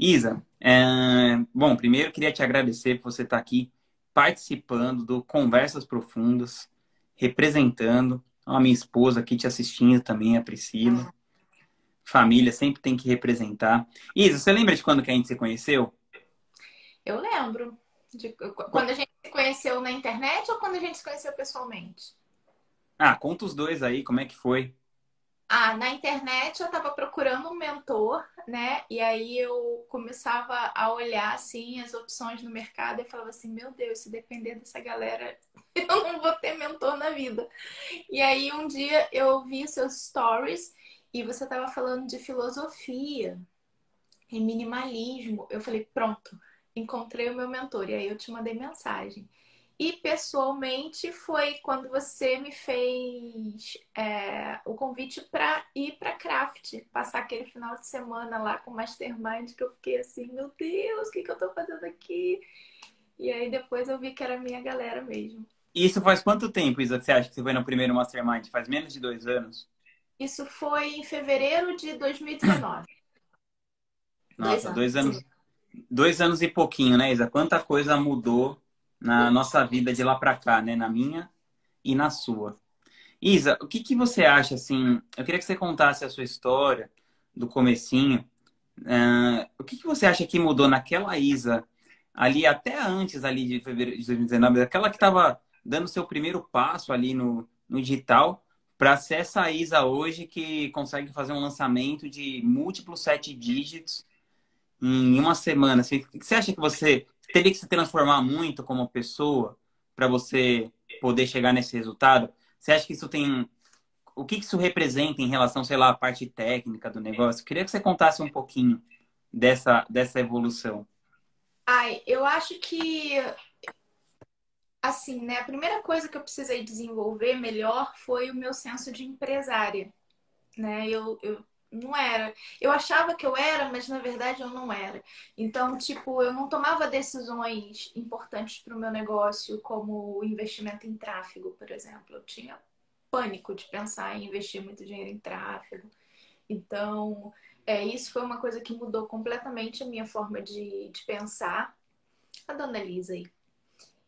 Isa, bom, primeiro queria te agradecer por você estar aqui participando do Conversas Profundas, representando a minha esposa aqui te assistindo também, a Priscila. Família sempre tem que representar. Isa, você lembra de quando que a gente se conheceu? Eu lembro de Co- quando a gente se conheceu na internet ou quando a gente se conheceu pessoalmente? Ah, conta os dois aí, como é que foi? Ah, na internet eu estava procurando um mentor, né? E aí eu começava a olhar assim as opções no mercado e falava assim, meu Deus, se depender dessa galera, eu não vou ter mentor na vida. E aí um dia eu vi seus stories e você estava falando de filosofia e minimalismo. Eu falei, pronto, encontrei o meu mentor. E aí eu te mandei mensagem. E pessoalmente foi quando você me fez o convite para ir para Craft, passar aquele final de semana lá com o Mastermind, que eu fiquei assim, meu Deus, o que que eu tô fazendo aqui? E aí depois eu vi que era a minha galera mesmo. Isso faz quanto tempo, Isa, que você acha que você foi no primeiro Mastermind? Faz menos de 2 anos? Isso foi em fevereiro de 2019. Dois Nossa, anos. 2 anos, 2 anos e pouquinho, né, Isa? Quanta coisa mudou na nossa vida de lá para cá, né? Na minha e na sua. Isa, o que que você acha, assim? Eu queria que você contasse a sua história do comecinho. O que que você acha que mudou naquela Isa ali até antes ali de fevereiro de 2019, aquela que estava dando seu primeiro passo ali no digital, para ser essa Isa hoje que consegue fazer um lançamento de múltiplos 7 dígitos em uma semana? Assim, o que você acha que você teria que se transformar muito como pessoa para você poder chegar nesse resultado? Você acha que isso tem o que que isso representa em relação, sei lá, à parte técnica do negócio? Queria que você contasse um pouquinho dessa evolução. Ai, eu acho que assim, né? A primeira coisa que eu precisei desenvolver melhor foi o meu senso de empresária, né? Eu não era. Eu achava que eu era, mas na verdade eu não era. Então, tipo, eu não tomava decisões importantes para o meu negócio, como o investimento em tráfego, por exemplo. Eu tinha pânico de pensar em investir muito dinheiro em tráfego. Então, isso foi uma coisa que mudou completamente a minha forma de pensar. A dona Elisa aí.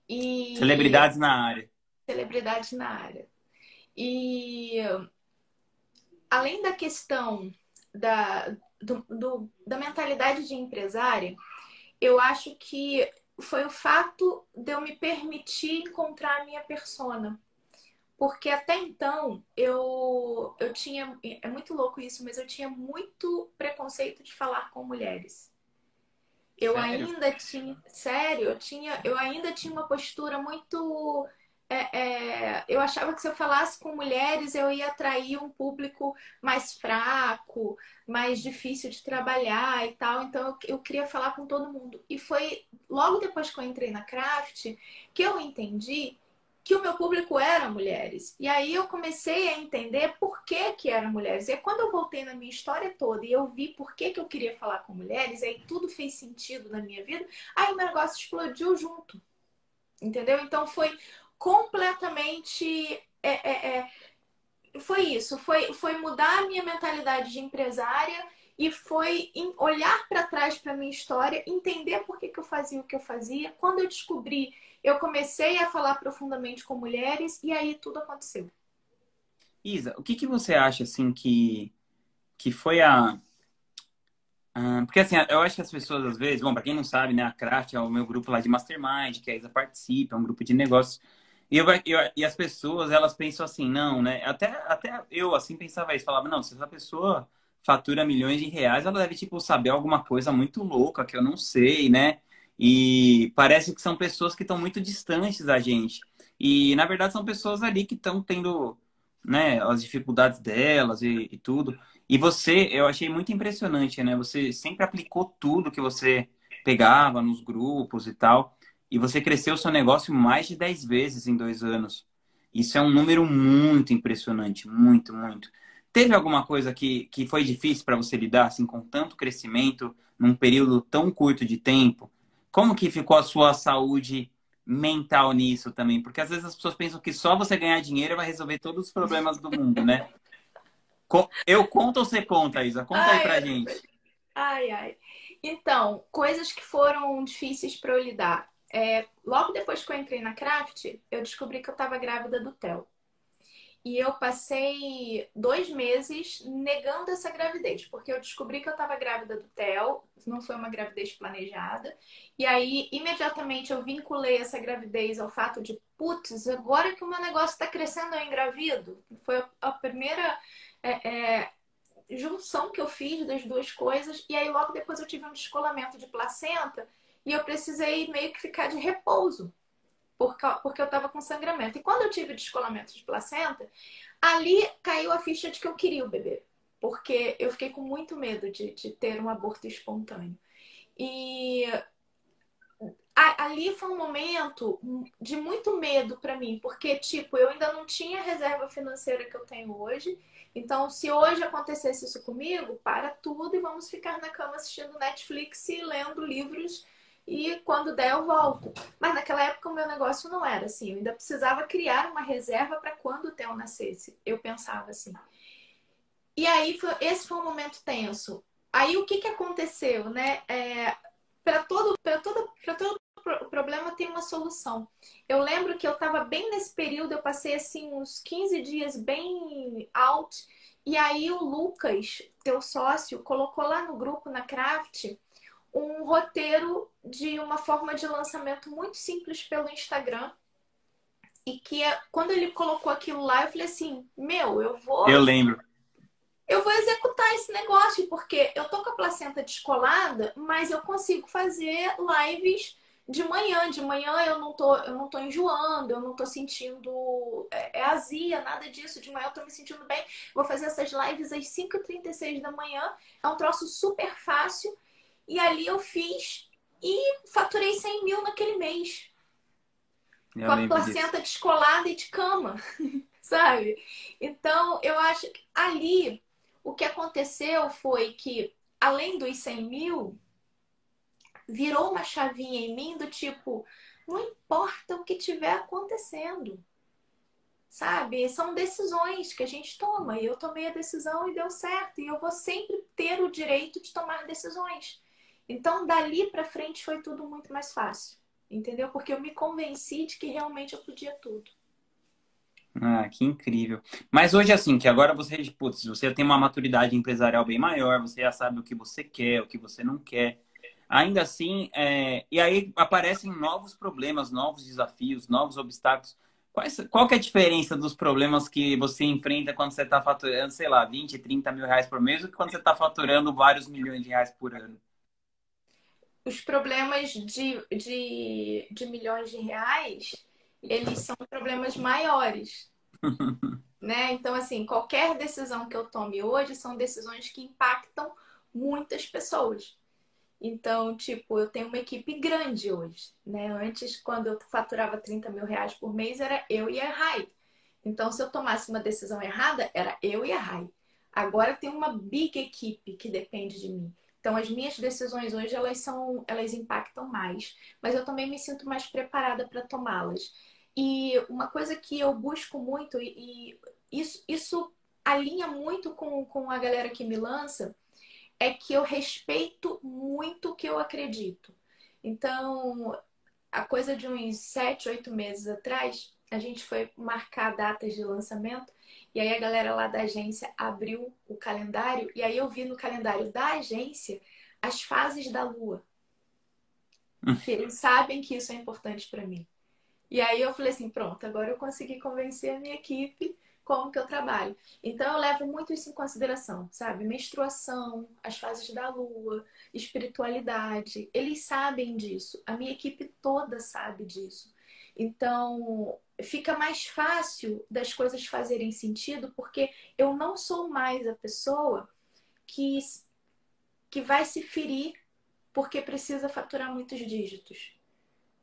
E Celebridades na área. celebridade na área. E além da questão da, da mentalidade de empresária, eu acho que foi o fato de eu me permitir encontrar a minha persona. Porque até então eu tinha. É muito louco isso, mas eu tinha muito preconceito de falar com mulheres. Eu Sério? ainda tinha. Sério, eu ainda tinha uma postura muito. Eu achava que se eu falasse com mulheres eu ia atrair um público mais fraco, mais difícil de trabalhar e tal. Então eu queria falar com todo mundo. E foi logo depois que eu entrei na Craft que eu entendi que o meu público era mulheres. E aí eu comecei a entender por que que eram mulheres. E quando eu voltei na minha história toda e eu vi por que que eu queria falar com mulheres, aí tudo fez sentido na minha vida, aí o meu negócio explodiu junto. Entendeu? Então foi completamente. Foi isso. Foi mudar a minha mentalidade de empresária e foi olhar para trás para minha história, entender por que que eu fazia o que eu fazia. Quando eu descobri, eu comecei a falar profundamente com mulheres e aí tudo aconteceu. Isa, o que que você acha, assim, que foi porque, assim, eu acho que as pessoas, às vezes... Bom, para quem não sabe, né? A Craft é o meu grupo lá de Mastermind, que a Isa participa, é um grupo de negócios. E as pessoas, elas pensam assim, não, né? Até eu, assim, pensava isso. Falava, não, se essa pessoa fatura milhões de reais, ela deve, tipo, saber alguma coisa muito louca que eu não sei, né? E parece que são pessoas que estão muito distantes da gente. E, na verdade, são pessoas ali que estão tendo, né, as dificuldades delas e tudo. E você, eu achei muito impressionante, né? Você sempre aplicou tudo que você pegava nos grupos e tal. E você cresceu o seu negócio mais de 10 vezes em 2 anos. Isso é um número muito impressionante, muito, muito. Teve alguma coisa que foi difícil para você lidar assim, com tanto crescimento num período tão curto de tempo? Como que ficou a sua saúde mental nisso também? Porque às vezes as pessoas pensam que só você ganhar dinheiro vai resolver todos os problemas do mundo, né? Eu conto ou você conta, Isa? Conta aí Ai, pra eu- gente. ai, ai. Então, coisas que foram difíceis para eu lidar. Logo depois que eu entrei na Craft, eu descobri que eu estava grávida do Theo. E eu passei 2 meses negando essa gravidez, porque eu descobri que eu estava grávida do Theo, não foi uma gravidez planejada. E aí, imediatamente, eu vinculei essa gravidez ao fato de, putz, agora que o meu negócio está crescendo, eu engravido. Foi a primeira junção que eu fiz das duas coisas. E aí, logo depois, eu tive um descolamento de placenta e eu precisei meio que ficar de repouso porque eu estava com sangramento. E quando eu tive descolamento de placenta, ali caiu a ficha de que eu queria o bebê. Porque eu fiquei com muito medo de ter um aborto espontâneo. E ali foi um momento de muito medo para mim, porque, tipo, eu ainda não tinha a reserva financeira que eu tenho hoje. Então, se hoje acontecesse isso comigo, para tudo e vamos ficar na cama assistindo Netflix e lendo livros e quando der eu volto. Mas naquela época o meu negócio não era assim. Eu ainda precisava criar uma reserva para quando o Theo nascesse. Eu pensava assim. E aí, esse foi um momento tenso. Aí, o que que aconteceu, né? Para todo problema tem uma solução. Eu lembro que eu estava bem nesse período, eu passei assim uns 15 dias bem out. E aí o Lucas, teu sócio, colocou lá no grupo, na Craft, um roteiro de uma forma de lançamento muito simples pelo Instagram. E que quando ele colocou aquilo lá, eu falei assim, meu, eu vou Eu lembro. eu vou executar esse negócio, porque eu tô com a placenta descolada, mas eu consigo fazer lives de manhã. De manhã eu não tô enjoando, eu não tô sentindo azia, nada disso. De manhã eu tô me sentindo bem. Vou fazer essas lives às 5h36 da manhã. É um troço super fácil. E ali eu fiz e faturei 100 mil naquele mês. Eu Com a lembro disso. placenta descolada e de cama, sabe? Então, eu acho que ali o que aconteceu foi que, além dos 100 mil, virou uma chavinha em mim do tipo, não importa o que estiver acontecendo, sabe? São decisões que a gente toma. E eu tomei a decisão e deu certo. E eu vou sempre ter o direito de tomar decisões. Então, dali pra frente foi tudo muito mais fácil. Entendeu? Porque eu me convenci de que realmente eu podia tudo. Ah, que incrível. Mas hoje, assim, que agora você, putz, você já tem uma maturidade empresarial bem maior, você já sabe o que você quer, o que você não quer. Ainda assim, e aí aparecem novos problemas, novos desafios, novos obstáculos. Qual que é a diferença dos problemas que você enfrenta quando você está faturando, sei lá, 20, 30 mil reais por mês, do que quando você está faturando vários milhões de reais por ano? Os problemas de milhões de reais, eles são problemas maiores, né? Então, assim, qualquer decisão que eu tome hoje são decisões que impactam muitas pessoas. Então, tipo, eu tenho uma equipe grande hoje, né? Antes, quando eu faturava 30 mil reais por mês, era eu e a Rai. Então, se eu tomasse uma decisão errada, era eu e a Rai. Agora tem uma big equipe que depende de mim. Então, as minhas decisões hoje, elas impactam mais. Mas eu também me sinto mais preparada para tomá-las. E uma coisa que eu busco muito, e isso alinha muito com a galera que me lança, é que eu respeito muito o que eu acredito. Então, a coisa de uns 7, 8 meses atrás, a gente foi marcar datas de lançamento e aí a galera lá da agência abriu o calendário e aí eu vi no calendário da agência as fases da lua, que eles sabem que isso é importante para mim. E aí eu falei assim, pronto, agora eu consegui convencer a minha equipe como que eu trabalho. Então eu levo muito isso em consideração, sabe? Menstruação, as fases da lua, espiritualidade. Eles sabem disso. A minha equipe toda sabe disso. Então fica mais fácil das coisas fazerem sentido porque eu não sou mais a pessoa que, que vai se ferir porque precisa faturar muitos dígitos.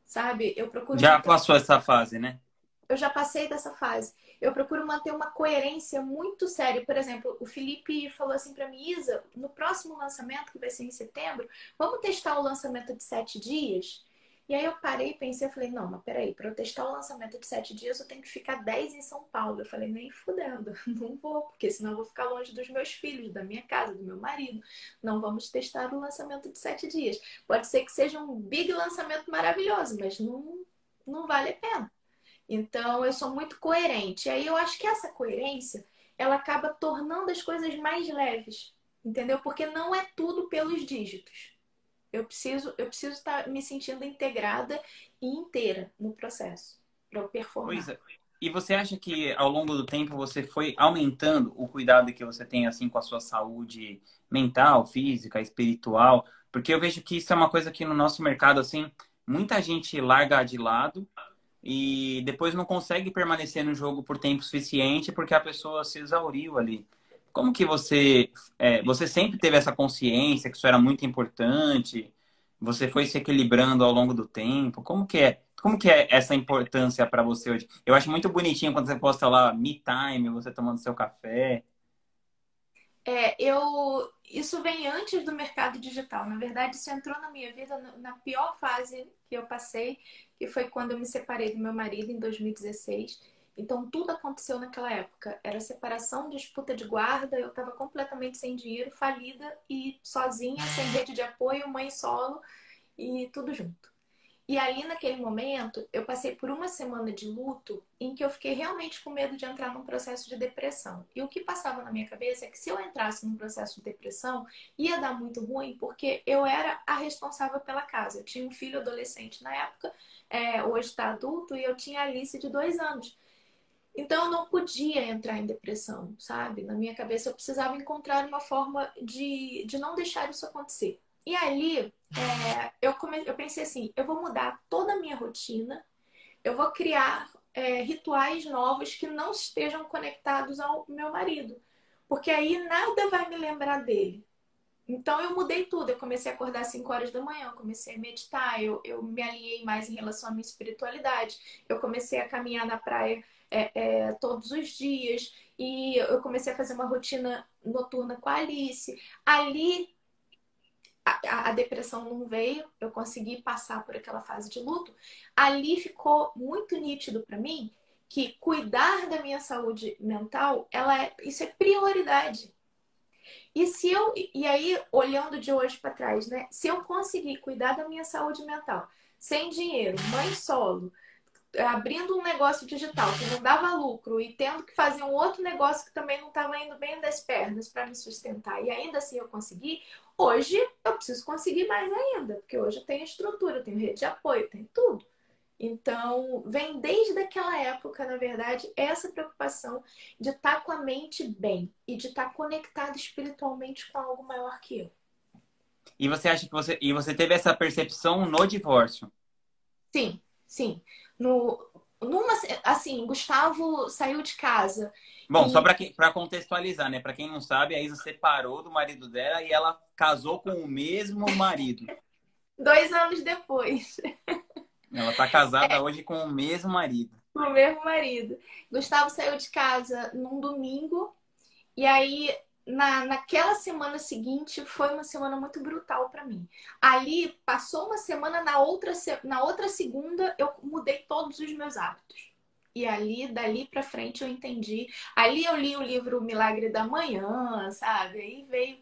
Sabe? Eu procuro Já manter passou essa fase, né? Eu já passei dessa fase. Eu procuro manter uma coerência muito séria. Por exemplo, o Felipe falou assim para mim, Isa, no próximo lançamento, que vai ser em setembro, vamos testar o lançamento de 7 dias? E aí eu parei e pensei, eu falei, não, mas peraí, para eu testar o lançamento de 7 dias, eu tenho que ficar 10 em São Paulo. Eu falei, nem fudendo, não vou, porque senão eu vou ficar longe dos meus filhos, da minha casa, do meu marido. Não vamos testar o lançamento de 7 dias. Pode ser que seja um big lançamento maravilhoso, mas não vale a pena. Então, eu sou muito coerente. E aí eu acho que essa coerência, ela acaba tornando as coisas mais leves, entendeu? Porque não é tudo pelos dígitos. Eu preciso estar me sentindo integrada e inteira no processo para eu Pois performar. é. E você acha que ao longo do tempo você foi aumentando o cuidado que você tem assim com a sua saúde mental, física, espiritual? Porque eu vejo que isso é uma coisa que no nosso mercado assim, muita gente larga de lado e depois não consegue permanecer no jogo por tempo suficiente porque a pessoa se exauriu ali. Como que você sempre teve essa consciência que isso era muito importante? Você foi se equilibrando ao longo do tempo? Como que é? Como que é essa importância para você hoje? Eu acho muito bonitinho quando você posta lá me time, você tomando seu café. Isso vem antes do mercado digital. Na verdade, isso entrou na minha vida na pior fase que eu passei, que foi quando eu me separei do meu marido em 2016. Então, tudo aconteceu naquela época. Era separação, disputa de guarda, eu estava completamente sem dinheiro, falida e sozinha, sem rede de apoio, mãe solo e tudo junto. E ali, naquele momento, eu passei por uma semana de luto em que eu fiquei realmente com medo de entrar num processo de depressão. E o que passava na minha cabeça é que se eu entrasse num processo de depressão, ia dar muito ruim, porque eu era a responsável pela casa. Eu tinha um filho adolescente na época, hoje está adulto, e eu tinha a Alice de 2 anos. Então eu não podia entrar em depressão, sabe? Na minha cabeça eu precisava encontrar uma forma de não deixar isso acontecer. E ali eu pensei assim, eu vou mudar toda a minha rotina, eu vou criar rituais novos que não estejam conectados ao meu marido. Porque aí nada vai me lembrar dele. Então eu mudei tudo. Eu comecei a acordar às 5 horas da manhã, eu comecei a meditar, eu me alinhei mais em relação à minha espiritualidade. Eu comecei a caminhar na praia todos os dias e eu comecei a fazer uma rotina noturna com a Alice. Ali a depressão não veio, eu consegui passar por aquela fase de luto. Ali ficou muito nítido para mim que cuidar da minha saúde mental, isso é prioridade. E aí, olhando de hoje para trás, né? Se eu conseguir cuidar da minha saúde mental, sem dinheiro, mãe solo, abrindo um negócio digital que não dava lucro e tendo que fazer um outro negócio que também não estava indo bem das pernas para me sustentar, e ainda assim eu consegui, hoje eu preciso conseguir mais ainda, porque hoje eu tenho estrutura, eu tenho rede de apoio, eu tenho tudo. Então, vem desde aquela época, na verdade, essa preocupação de estar com a mente bem e de estar conectado espiritualmente com algo maior que eu. E você acha que você teve essa percepção no divórcio? Sim, sim. No, assim, Gustavo saiu de casa Bom, só e para contextualizar, né? Para quem não sabe, a Isa separou do marido dela e ela casou com o mesmo marido. 2 anos depois, Ela tá casada hoje com o mesmo marido. o mesmo marido. Gustavo saiu de casa num domingo e aí naquela semana seguinte foi uma semana muito brutal para mim. Ali passou uma semana, na outra segunda eu mudei todos os meus hábitos. E ali, dali para frente, eu entendi. Ali eu li o livro Milagre da Manhã, sabe? Aí veio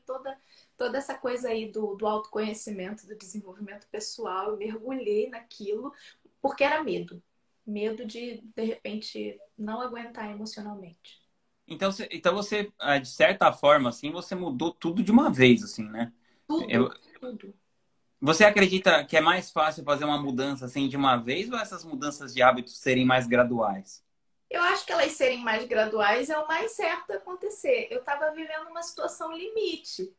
toda essa coisa aí do autoconhecimento, do desenvolvimento pessoal. Eu mergulhei naquilo porque era medo. Medo de repente, não aguentar emocionalmente. Então você, de certa forma, assim, você mudou tudo de uma vez, assim, né? Eu- Tudo, tudo. Você acredita que é mais fácil fazer uma mudança assim de uma vez ou essas mudanças de hábitos serem mais graduais? Eu acho que elas serem mais graduais é o mais certo a acontecer. Eu estava vivendo uma situação limite,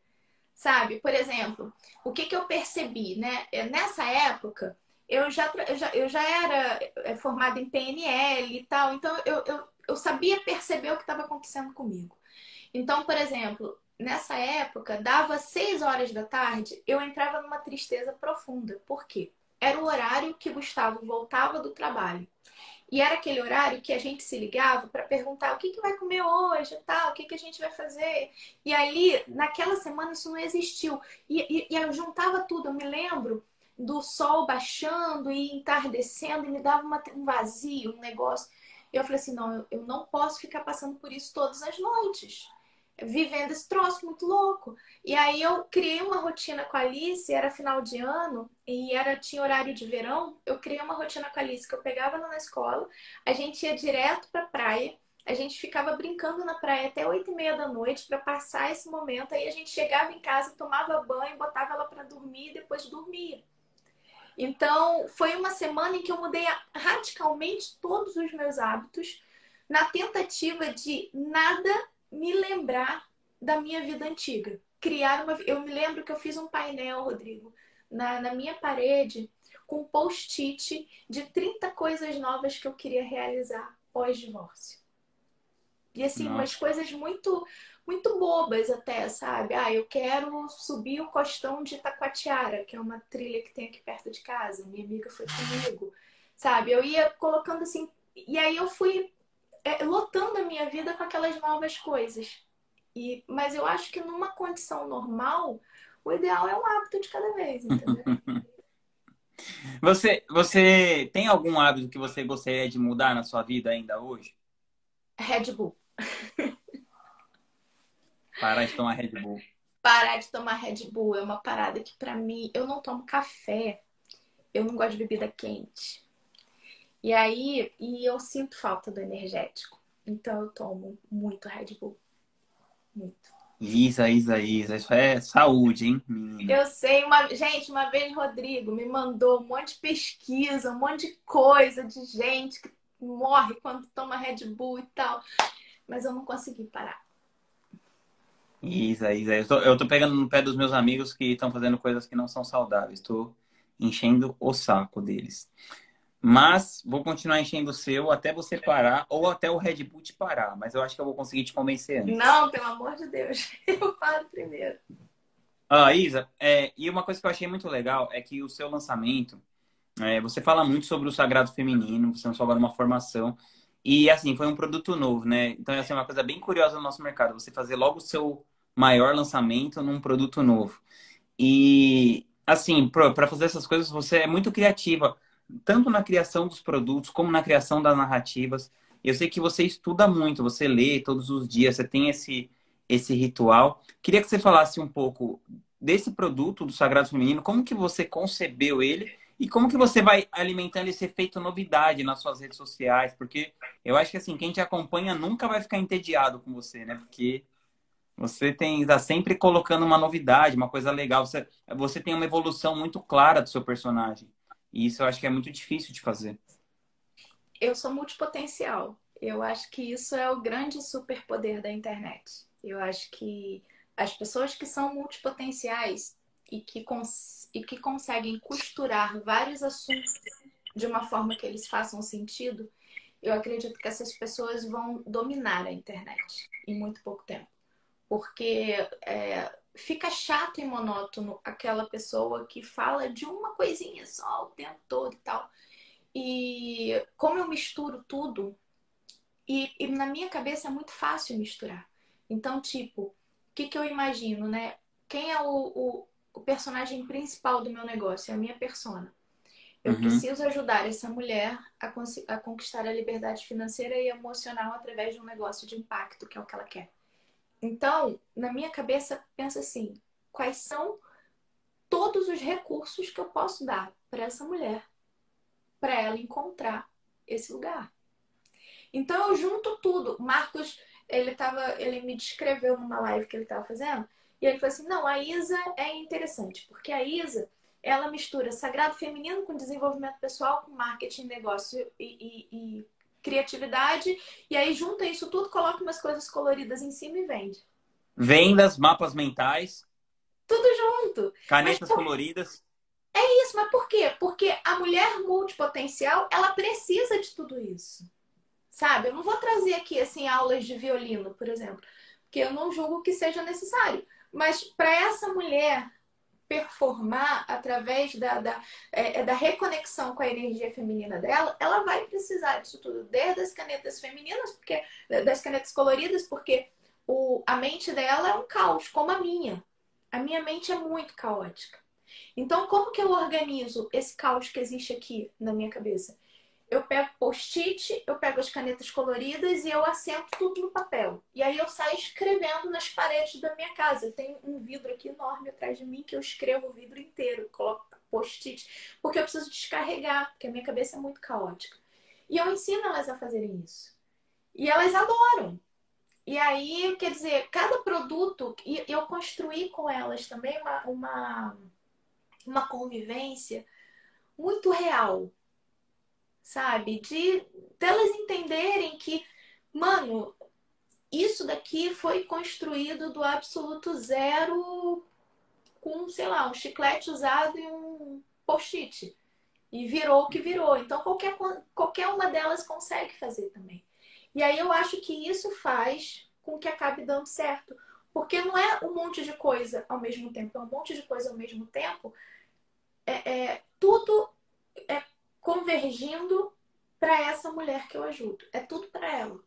sabe? Por exemplo, o que eu percebi, né? Nessa época, eu já era formada em PNL e tal, então eu sabia perceber o que estava acontecendo comigo. Então, por exemplo, nessa época, dava 6 horas da tarde, eu entrava numa tristeza profunda. Por quê? Era o horário que Gustavo voltava do trabalho. E era aquele horário que a gente se ligava para perguntar o que vai comer hoje, tal, o que a gente vai fazer. E ali, naquela semana, isso não existiu. E eu juntava tudo. Eu me lembro do sol baixando e entardecendo e me dava um vazio, um negócio. Eu falei assim, não, eu não posso ficar passando por isso todas as noites. Vivendo esse troço muito louco. E aí eu criei uma rotina com a Alice, era final de ano, e tinha horário de verão. Eu criei uma rotina com a Alice que eu pegava ela na escola, a gente ia direto pra praia, a gente ficava brincando na praia até 8h30 da noite para passar esse momento. Aí a gente chegava em casa, tomava banho, botava ela para dormir e depois dormia. Então, foi uma semana em que eu mudei radicalmente todos os meus hábitos, na tentativa de nada me lembrar da minha vida antiga. Eu me lembro que eu fiz um painel, Rodrigo, na minha parede, com um post-it de 30 coisas novas que eu queria realizar pós-divórcio. E assim, umas Nossa. coisas muito muito bobas até, sabe? Ah, eu quero subir o Costão de Itacoatiara, que é uma trilha que tem aqui perto de casa. Minha amiga foi comigo, sabe? Eu ia colocando assim, e aí eu fui lotando a minha vida com aquelas novas coisas. Mas eu acho que numa condição normal, o ideal é um hábito de cada vez, entendeu? Você tem algum hábito que você gostaria de mudar na sua vida ainda hoje? Red Bull. Parar de tomar Red Bull. Parar de tomar Red Bull é uma parada que pra mim, eu não tomo café, eu não gosto de bebida quente. E eu sinto falta do energético. Então eu tomo muito Red Bull. Muito. Isa. Isso é saúde, hein, menina? Eu sei, gente, uma vez Rodrigo me mandou um monte de pesquisa, um monte de coisa de gente que morre quando toma Red Bull e tal. Mas eu não consegui parar. Isa. Eu tô pegando no pé dos meus amigos que estão fazendo coisas que não são saudáveis. Tô enchendo o saco deles. Mas vou continuar enchendo o seu até você parar ou até o Red Bull te parar. Mas eu acho que eu vou conseguir te convencer antes. Não, pelo amor de Deus. Eu paro primeiro. Ah, Isa, e uma coisa que eu achei muito legal é que o seu lançamento, você fala muito sobre o sagrado feminino, você lançou agora uma formação. E assim, foi um produto novo, né? Então, essa é uma coisa bem curiosa no nosso mercado, você fazer logo o seu maior lançamento num produto novo. E assim, para fazer essas coisas, você é muito criativa, tanto na criação dos produtos como na criação das narrativas. Eu sei que você estuda muito, você lê todos os dias, você tem esse ritual. Queria que você falasse um pouco desse produto do Sagrado Feminino, como que você concebeu ele e como que você vai alimentando esse efeito novidade nas suas redes sociais, porque eu acho que assim, quem te acompanha nunca vai ficar entediado com você, né? Porque você tá sempre colocando uma novidade, uma coisa legal. Você tem uma evolução muito clara do seu personagem. E isso eu acho que é muito difícil de fazer. Eu sou multipotencial. Eu acho que isso é o grande superpoder da internet. Eu acho que as pessoas que são multipotenciais e que conseguem costurar vários assuntos de uma forma que eles façam sentido, eu acredito que essas pessoas vão dominar a internet em muito pouco tempo. Porque fica chato e monótono aquela pessoa que fala de uma coisinha só o tempo todo e tal. E como eu misturo tudo, e na minha cabeça é muito fácil misturar. Então, tipo, o que eu imagino, né? Quem é o personagem principal do meu negócio? É a minha persona. Eu Uhum. preciso ajudar essa mulher a conquistar a liberdade financeira e emocional através de um negócio de impacto, que é o que ela quer. Então, na minha cabeça, pensa assim: quais são todos os recursos que eu posso dar para essa mulher, para ela encontrar esse lugar? Então eu junto tudo. Marcos, ele me descreveu numa live que ele estava fazendo, e ele falou assim: "Não, a Isa é interessante, porque a Isa, ela mistura sagrado feminino com desenvolvimento pessoal, com marketing, negócio e criatividade, e aí junta isso tudo, coloca umas coisas coloridas em cima e vende. Vendas, mapas mentais, Tudo junto. Mas canetas por coloridas. isso, mas por quê? Porque a mulher multipotencial, ela precisa de tudo isso. Sabe? Eu não vou trazer aqui assim aulas de violino, por exemplo, porque eu não julgo que seja necessário. Mas para essa mulher performar através da reconexão com a energia feminina dela, ela vai precisar disso tudo, desde as canetas femininas, porque das canetas coloridas, porque a mente dela é um caos, como a minha. A minha mente é muito caótica. Então, como que eu organizo esse caos que existe aqui na minha cabeça? Eu pego post-it, eu pego as canetas coloridas e eu assento tudo no papel. E aí eu saio escrevendo nas paredes da minha casa. Eu tenho um vidro aqui enorme atrás de mim que eu escrevo o vidro inteiro, coloco post-it, porque eu preciso descarregar, porque a minha cabeça é muito caótica. E eu ensino elas a fazerem isso. E elas adoram. E aí, quer dizer, cada produto, e eu construí com elas também uma convivência muito real, sabe? De delas entenderem que, mano, isso daqui foi construído do absoluto zero com, sei lá, um chiclete usado e um post-it. E virou o que virou. Então, qualquer uma delas consegue fazer também. E aí eu acho que isso faz com que acabe dando certo. Porque não é um monte de coisa ao mesmo tempo, é um monte de coisa ao mesmo tempo. Tudo é convergindo para essa mulher que eu ajudo. É tudo para ela.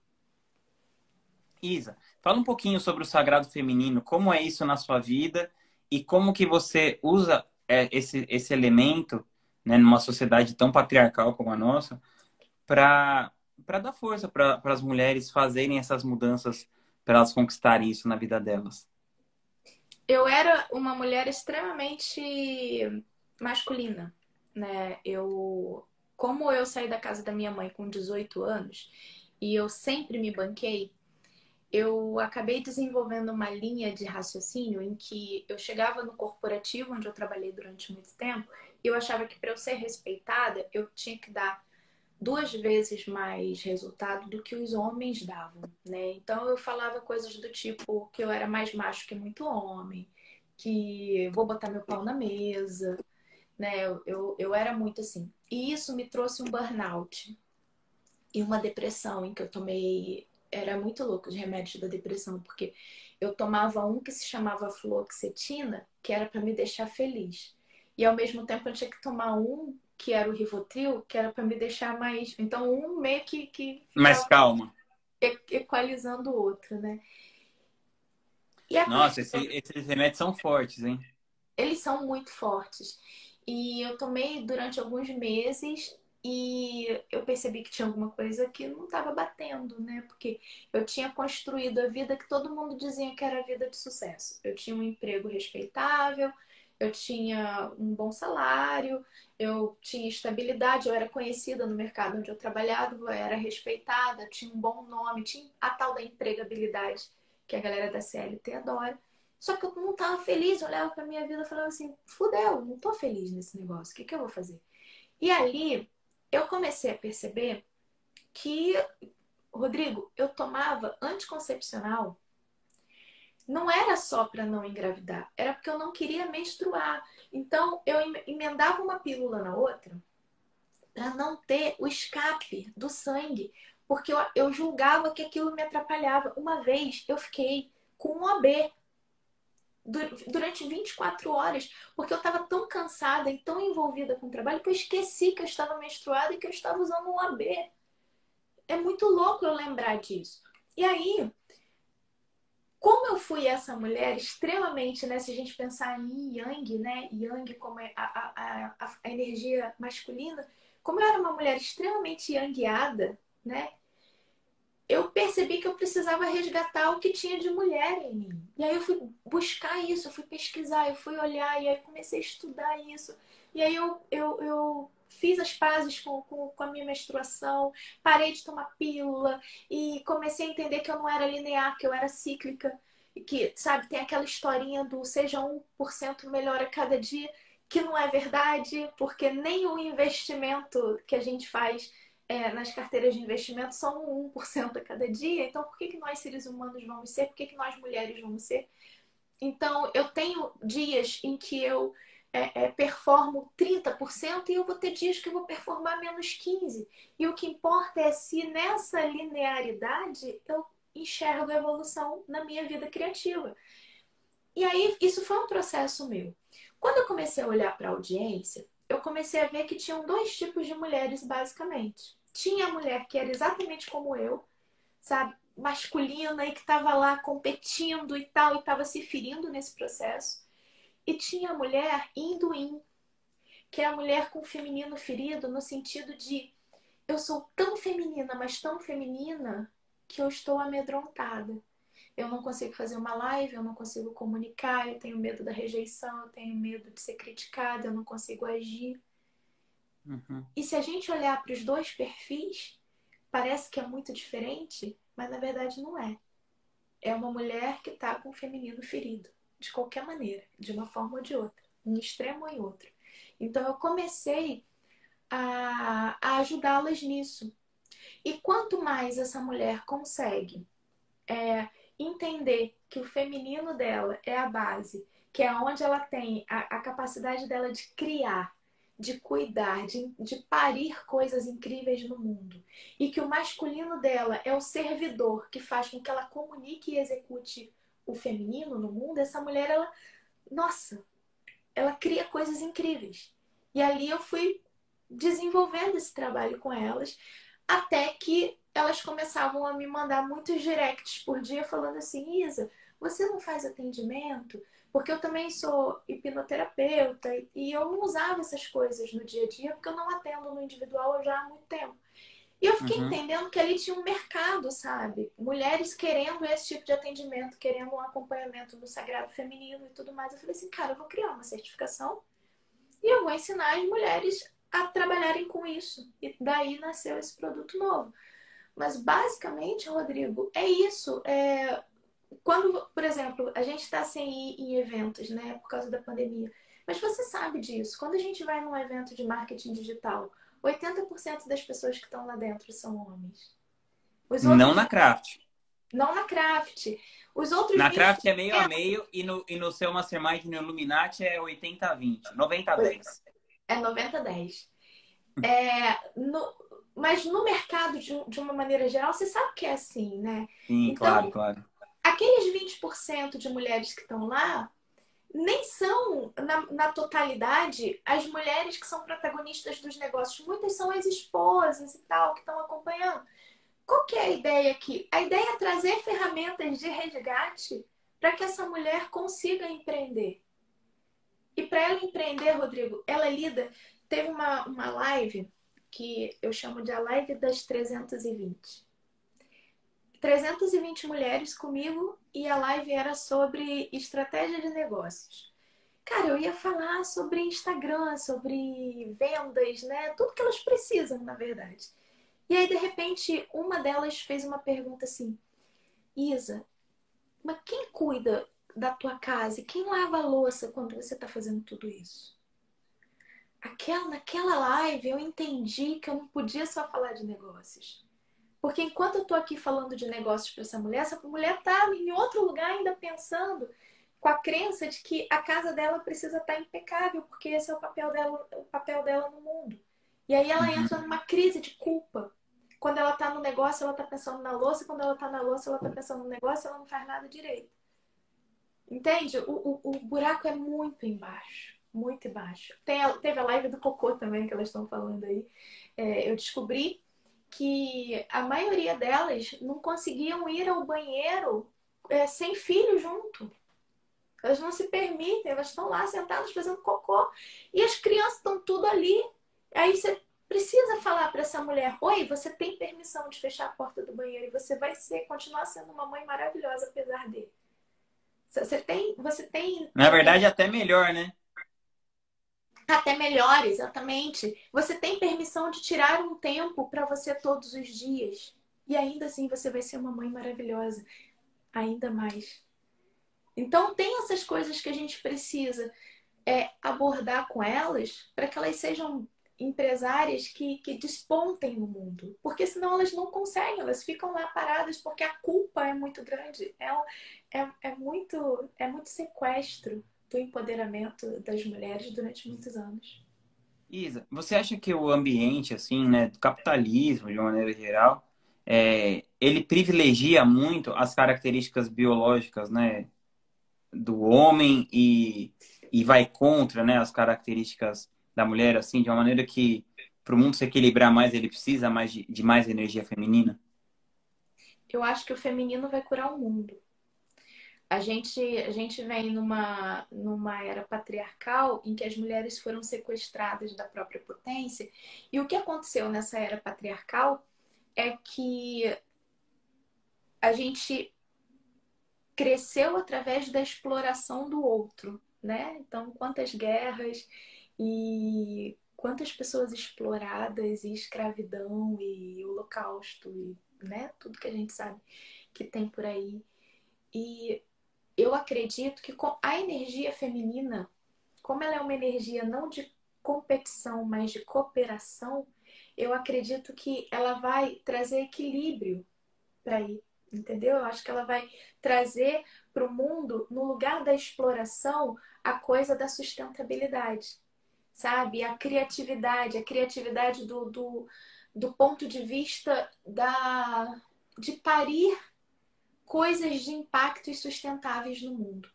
Isa, fala um pouquinho sobre o sagrado feminino, como é isso na sua vida e como que você usa esse elemento, né, numa sociedade tão patriarcal como a nossa, para dar força para as mulheres fazerem essas mudanças, para elas conquistarem isso na vida delas. Eu era uma mulher extremamente masculina, né? Como eu saí da casa da minha mãe com 18 anos e eu sempre me banquei, eu acabei desenvolvendo uma linha de raciocínio em que eu chegava no corporativo, onde eu trabalhei durante muito tempo, e eu achava que para eu ser respeitada, eu tinha que dar 2 vezes mais resultado do que os homens davam, né? Então eu falava coisas do tipo que eu era mais macho que muito homem, que vou botar meu pau na mesa, né? Eu era muito assim. E isso me trouxe um burnout e uma depressão em que eu tomei. Era muito louco os remédios da depressão, porque eu tomava um que se chamava fluoxetina, que era para me deixar feliz. E ao mesmo tempo eu tinha que tomar um que era o Rivotril, que era para me deixar mais. Então um meio que Mas ficava calma. equalizando o outro, né? E a Nossa, partir esses remédios são fortes, hein? eles são muito fortes. E eu tomei durante alguns meses e eu percebi que tinha alguma coisa que não estava batendo, né? Porque eu tinha construído a vida que todo mundo dizia que era a vida de sucesso. Eu tinha um emprego respeitável, eu tinha um bom salário, eu tinha estabilidade, eu era conhecida no mercado onde eu trabalhava, eu era respeitada, tinha um bom nome, tinha a tal da empregabilidade que a galera da CLT adora. Só que eu não tava feliz, eu olhava pra minha vida e falava assim, fudeu, não tô feliz nesse negócio, o que que eu vou fazer? E ali eu comecei a perceber que, Rodrigo, eu tomava anticoncepcional, não era só para não engravidar, era porque eu não queria menstruar. Então eu emendava uma pílula na outra para não ter o escape do sangue, porque eu julgava que aquilo me atrapalhava. Uma vez eu fiquei com um AB durante 24 horas, porque eu estava tão cansada e tão envolvida com o trabalho que eu esqueci que eu estava menstruada e que eu estava usando um AB. É muito louco eu lembrar disso. E aí, como eu fui essa mulher extremamente, né? Se a gente pensar em Yang, né? Yang como é a energia masculina, como eu era uma mulher extremamente yangueada, né? Eu percebi que eu precisava resgatar o que tinha de mulher em mim. E aí eu fui buscar isso, eu fui pesquisar, eu fui olhar, e aí comecei a estudar isso. E aí eu fiz as pazes com a minha menstruação, parei de tomar pílula e comecei a entender que eu não era linear, que eu era cíclica. E que, sabe, tem aquela historinha do seja 1% melhor a cada dia, que não é verdade, porque nem o investimento que a gente faz nas carteiras de investimento são 1% a cada dia. Então, por que que nós seres humanos vamos ser? Por que que nós mulheres vamos ser? Então, eu tenho dias em que eu performo 30% e eu vou ter dias que eu vou performar menos 15%. E o que importa é se nessa linearidade eu enxergo a evolução na minha vida criativa. E aí, isso foi um processo meu. Quando eu comecei a olhar para a audiência, eu comecei a ver que tinham 2 tipos de mulheres, basicamente. Tinha a mulher que era exatamente como eu, sabe? Masculina e que estava lá competindo e tal, e estava se ferindo nesse processo. E tinha a mulher Induin, que é a mulher com o feminino ferido, no sentido de eu sou tão feminina, mas tão feminina, que eu estou amedrontada. Eu não consigo fazer uma live, eu não consigo comunicar, eu tenho medo da rejeição, eu tenho medo de ser criticada, eu não consigo agir. Uhum. E se a gente olhar para os dois perfis, parece que é muito diferente, mas na verdade não é. É uma mulher que está com o feminino ferido, de qualquer maneira, de uma forma ou de outra, em extremo ou em outro. Então eu comecei a ajudá-las nisso. E quanto mais essa mulher consegue entender que o feminino dela é a base, que é onde ela tem a capacidade dela de criar, de cuidar, de parir coisas incríveis no mundo. E que o masculino dela é o servidor que faz com que ela comunique e execute o feminino no mundo, essa mulher, ela, nossa, ela cria coisas incríveis. E ali eu fui desenvolvendo esse trabalho com elas, até que elas começavam a me mandar muitos directs por dia falando assim, Isa, você não faz atendimento? Porque eu também sou hipnoterapeuta e eu não usava essas coisas no dia a dia porque eu não atendo no individual já há muito tempo. E eu fiquei Uhum. entendendo que ali tinha um mercado, sabe? Mulheres querendo esse tipo de atendimento, querendo um acompanhamento no sagrado feminino e tudo mais. Eu falei assim, cara, eu vou criar uma certificação e eu vou ensinar as mulheres a trabalharem com isso. E daí nasceu esse produto novo. Mas basicamente, Rodrigo, é isso. Quando, por exemplo, a gente está sem ir em eventos, né, por causa da pandemia. Mas você sabe disso. Quando a gente vai num evento de marketing digital, 80% das pessoas que estão lá dentro são homens. Os Não outros, na Craft. não na Craft. Os outros Na 20% Craft é meio a meio e no seu Mastermind no Illuminati é 80-20, 90-10. é 90-10. É, mas no mercado, de uma maneira geral, você sabe que é assim, né? Sim, claro, Então, claro. aqueles 20% de mulheres que estão lá nem são, na totalidade, as mulheres que são protagonistas dos negócios. Muitas são as esposas e tal, que estão acompanhando. Qual que é a ideia aqui? A ideia é trazer ferramentas de resgate para que essa mulher consiga empreender. E para ela empreender, Rodrigo, ela lida. Teve uma live que eu chamo de a live das 320. 320 mulheres comigo e a live era sobre estratégia de negócios. Cara, eu ia falar sobre Instagram, sobre vendas, né? Tudo que elas precisam, na verdade. E aí, de repente, uma delas fez uma pergunta assim: Isa, mas quem cuida da tua casa e quem lava a louça quando você está fazendo tudo isso? Naquela live eu entendi que eu não podia só falar de negócios. Porque enquanto eu tô aqui falando de negócios para essa mulher tá em outro lugar ainda pensando com a crença de que a casa dela precisa estar impecável, porque esse é o papel dela no mundo. E aí ela entra Uhum. numa crise de culpa. Quando ela tá no negócio, ela tá pensando na louça, quando ela tá na louça, ela tá pensando no negócio, ela não faz nada direito. Entende? O buraco é muito embaixo. Muito embaixo. Teve a live do cocô também que elas estão falando aí. Eu descobri que a maioria delas não conseguiam ir ao banheiro sem filho junto. Elas não se permitem, elas estão lá sentadas fazendo cocô. E as crianças estão tudo ali. Aí você precisa falar para essa mulher: Oi, você tem permissão de fechar a porta do banheiro e você vai continuar sendo uma mãe maravilhosa apesar dele. Você tem Na verdade, até melhor, né? até melhor, exatamente. Você tem permissão de tirar um tempo para você todos os dias. E ainda assim você vai ser uma mãe maravilhosa. Ainda mais. Então tem essas coisas que a gente precisa abordar com elas para que elas sejam empresárias que despontem no mundo. Porque senão elas não conseguem, elas ficam lá paradas porque a culpa é muito grande. É muito sequestro do empoderamento das mulheres durante muitos anos. Isa, você acha que o ambiente, assim, né, do capitalismo, de uma maneira geral, ele privilegia muito as características biológicas, né, do homem e vai contra, né, as características da mulher, assim, de uma maneira que, para o mundo se equilibrar mais, ele precisa mais de mais energia feminina? Eu acho que o feminino vai curar o mundo. A gente vem numa era patriarcal em que as mulheres foram sequestradas da própria potência. E o que aconteceu nessa era patriarcal é que a gente cresceu através da exploração do outro, né? Então, quantas guerras e quantas pessoas exploradas e escravidão e holocausto e, né, tudo que a gente sabe que tem por aí. E eu acredito que com a energia feminina, como ela é uma energia não de competição, mas de cooperação, eu acredito que ela vai trazer equilíbrio para ir, entendeu? Eu acho que ela vai trazer para o mundo, no lugar da exploração, a coisa da sustentabilidade, sabe? A criatividade do ponto de vista de parir coisas de impactos sustentáveis no mundo.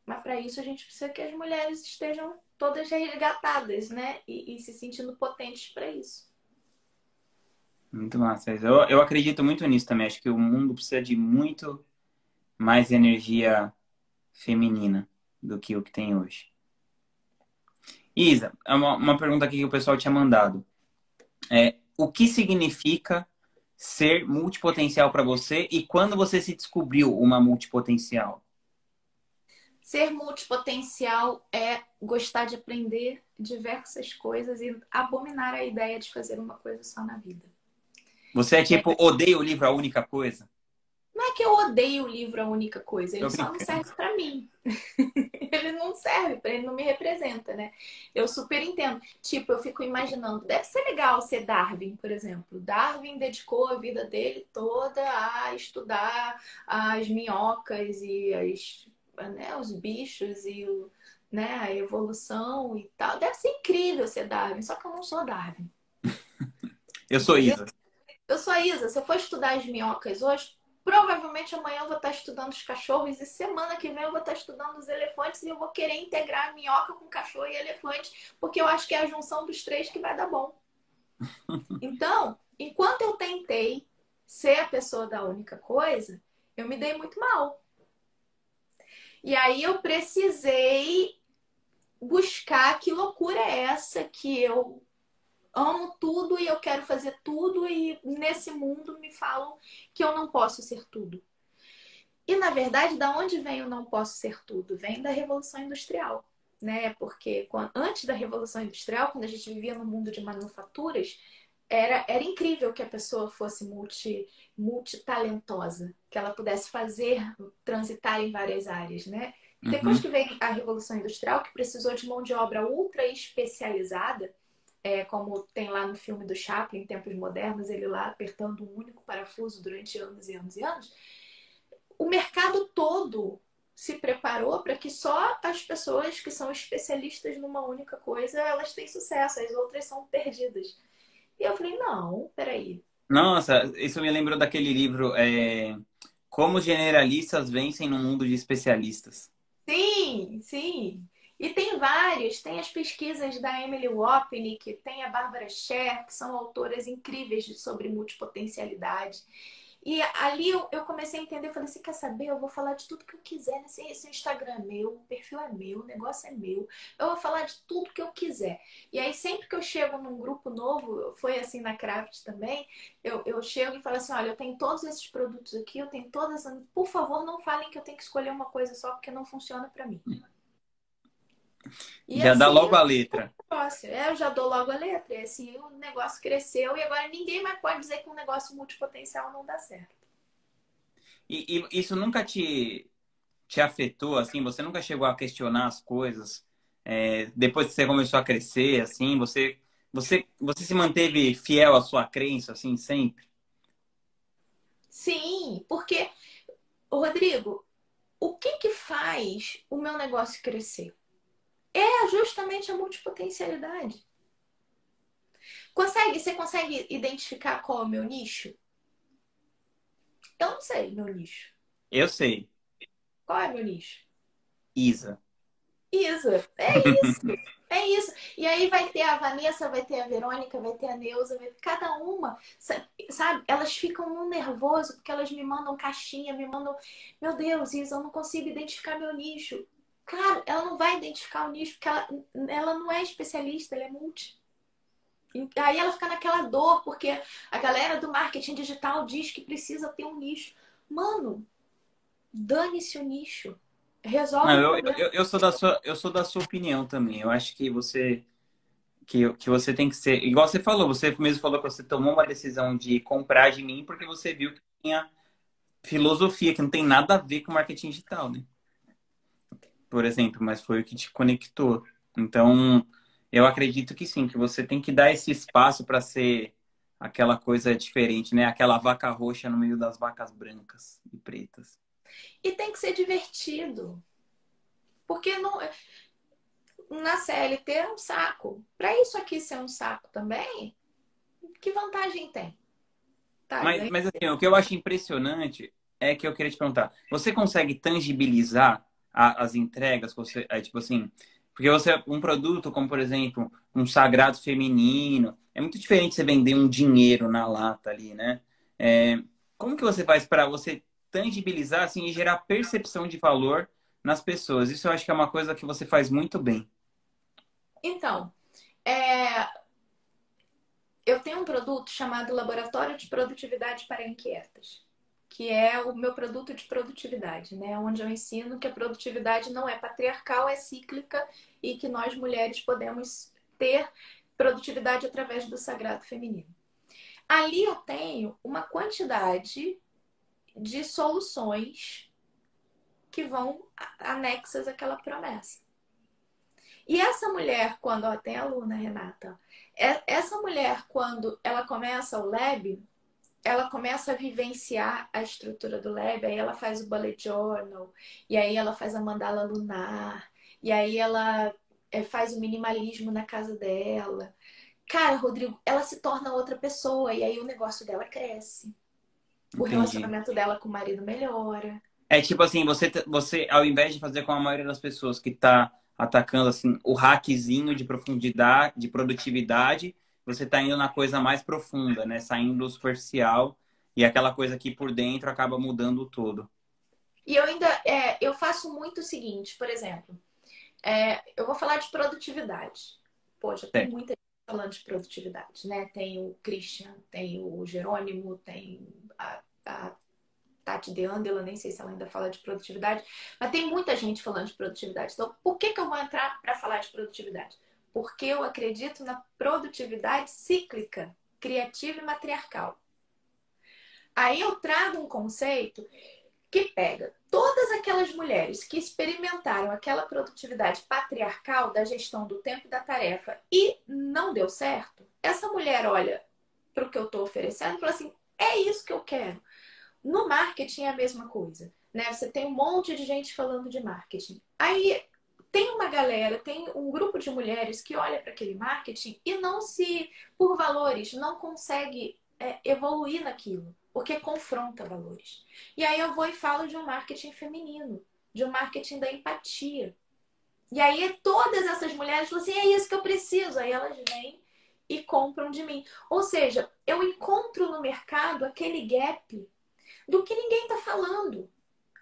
Mas para isso a gente precisa que as mulheres estejam todas resgatadas, né? E se sentindo potentes para isso. Muito massa. Eu acredito muito nisso também. Acho que o mundo precisa de muito mais energia feminina do que o que tem hoje. Isa, é uma pergunta aqui que o pessoal tinha mandado. O que significa ser multipotencial para você e quando você se descobriu uma multipotencial? Ser multipotencial é gostar de aprender diversas coisas e abominar a ideia de fazer uma coisa só na vida. Você é É, tipo, odeia o livro A Única Coisa? não é que eu odeio o livro A Única Coisa, Tô ele só não brincando. serve para mim. Ele não serve, para ele não me representa, né? Eu super entendo. Tipo, eu fico imaginando, deve ser legal ser Darwin, por exemplo. Darwin dedicou a vida dele toda a estudar as minhocas e né, os bichos e né, a evolução e tal. Deve ser incrível ser Darwin, só que eu não sou Darwin, Eu sou entendeu? Isa. Eu sou a Isa. Se eu for estudar as minhocas hoje, provavelmente amanhã eu vou estar estudando os cachorros e semana que vem eu vou estar estudando os elefantes e eu vou querer integrar a minhoca com cachorro e elefante, porque eu acho que é a junção dos três que vai dar bom. Então, enquanto eu tentei ser a pessoa da única coisa, eu me dei muito mal. E aí eu precisei buscar que loucura é essa que eu amo tudo e eu quero fazer tudo e nesse mundo me falam que eu não posso ser tudo. E na verdade, da onde vem o não posso ser tudo? Vem da Revolução Industrial, né? Porque antes da Revolução Industrial, quando a gente vivia no mundo de manufaturas, era incrível que a pessoa fosse multitalentosa, que ela pudesse fazer, transitar em várias áreas, né? Depois Uhum. que veio a Revolução Industrial, que precisou de mão de obra ultra especializada, como tem lá no filme do Chaplin, em tempos modernos, ele lá apertando um único parafuso durante anos e anos e anos, o mercado todo se preparou para que só as pessoas que são especialistas numa única coisa, elas têm sucesso, as outras são perdidas. E eu falei, não, peraí. Nossa, isso me lembrou daquele livro, Como Generalistas Vencem no Mundo de Especialistas. Sim, sim. E tem vários, tem as pesquisas da Emily Wapnick, tem a Barbara Sher, que são autoras incríveis sobre multipotencialidade. E ali eu comecei a entender, eu falei, você quer saber? Eu vou falar de tudo que eu quiser. Esse Instagram é meu, o perfil é meu, o negócio é meu. Eu vou falar de tudo que eu quiser. E aí, sempre que eu chego num grupo novo, foi assim na Craft também, eu chego e falo assim, olha, eu tenho todos esses produtos aqui, eu tenho todas... Por favor, não falem que eu tenho que escolher uma coisa só, porque não funciona pra mim. E Já dá assim logo a letra. negócio. Eu já dou logo a letra. E assim o negócio cresceu e agora ninguém mais pode dizer que um negócio multipotencial não dá certo. E isso nunca te afetou, assim? Você nunca chegou a questionar as coisas? Depois que você começou a crescer, assim, você se manteve fiel à sua crença, assim, sempre? Sim, porque, Rodrigo, o que que faz o meu negócio crescer? É justamente a multipotencialidade. Você consegue identificar qual é o meu nicho? Eu não sei meu nicho. Eu sei, Qual é o meu nicho? Isa. Isa, é isso. É isso. E aí vai ter a Vanessa, vai ter a Verônica, vai ter a Neuza, vai ter cada uma, sabe? Elas ficam num nervoso porque elas me mandam caixinha, me mandam, meu Deus, Isa, eu não consigo identificar meu nicho. Claro, ela não vai identificar o nicho porque ela não é especialista, ela é multi. E aí ela fica naquela dor porque a galera do marketing digital diz que precisa ter um nicho. Mano, dane-se o nicho. Resolve Não, o problema. eu sou da sua opinião também. Eu acho que que você tem que ser, igual você falou, você mesmo falou que você tomou uma decisão de comprar de mim porque você viu que tinha filosofia, que não tem nada a ver com marketing digital, né? Por exemplo, mas foi o que te conectou. Então, eu acredito que sim, que você tem que dar esse espaço para ser aquela coisa diferente, né? Aquela vaca roxa no meio das vacas brancas e pretas. E tem que ser divertido. Porque não, na CLT é um saco. Para isso aqui ser um saco também, que vantagem tem? Tá, ganha. Mas assim, o que eu acho impressionante é que eu queria te perguntar, você consegue tangibilizar as entregas? Você, tipo assim, porque você, um produto como, por exemplo, um sagrado feminino, é muito diferente você vender um dinheiro na lata ali, né? É, como que você faz para você tangibilizar assim, e gerar percepção de valor nas pessoas? Isso eu acho que é uma coisa que você faz muito bem. Então, é, eu tenho um produto chamado Laboratório de Produtividade para Inquietas, que é o meu produto de produtividade, né? Onde eu ensino que a produtividade não é patriarcal, é cíclica e que nós mulheres podemos ter produtividade através do sagrado feminino. Ali eu tenho uma quantidade de soluções que vão anexas àquela promessa. E essa mulher, quando ó, tem aluna, Renata, essa mulher, quando ela começa o lab, ela começa a vivenciar a estrutura do lab, aí ela faz o bullet journal, e aí ela faz a mandala lunar, e aí ela faz o minimalismo na casa dela. Cara, Rodrigo, ela se torna outra pessoa, e aí o negócio dela cresce. O Entendi. relacionamento dela com o marido melhora. É tipo assim, você, ao invés de fazer com a maioria das pessoas que está atacando assim o hackzinho de profundidade, de produtividade, você está indo na coisa mais profunda, né? Saindo do superficial e aquela coisa que por dentro acaba mudando o todo. E eu ainda eu faço muito o seguinte, por exemplo, eu vou falar de produtividade. Poxa, tem É, muita gente falando de produtividade, né? Tem o Christian, tem o Jerônimo, tem a Tati De Angela, nem sei se ela ainda fala de produtividade, mas tem muita gente falando de produtividade. Então, por que eu vou entrar para falar de produtividade? Porque eu acredito na produtividade cíclica, criativa e matriarcal. Aí eu trago um conceito que pega todas aquelas mulheres que experimentaram aquela produtividade patriarcal da gestão do tempo e da tarefa e não deu certo. Essa mulher olha para o que eu estou oferecendo e fala assim: é isso que eu quero. No marketing é a mesma coisa, né? Você tem um monte de gente falando de marketing. Aí tem uma galera, tem um grupo de mulheres que olha para aquele marketing e não se, por valores, não consegue evoluir naquilo, porque confronta valores. E aí eu vou e falo de um marketing feminino, de um marketing da empatia. E aí todas essas mulheres falam assim, é isso que eu preciso. Aí elas vêm e compram de mim. Ou seja, eu encontro no mercado aquele gap do que ninguém está falando.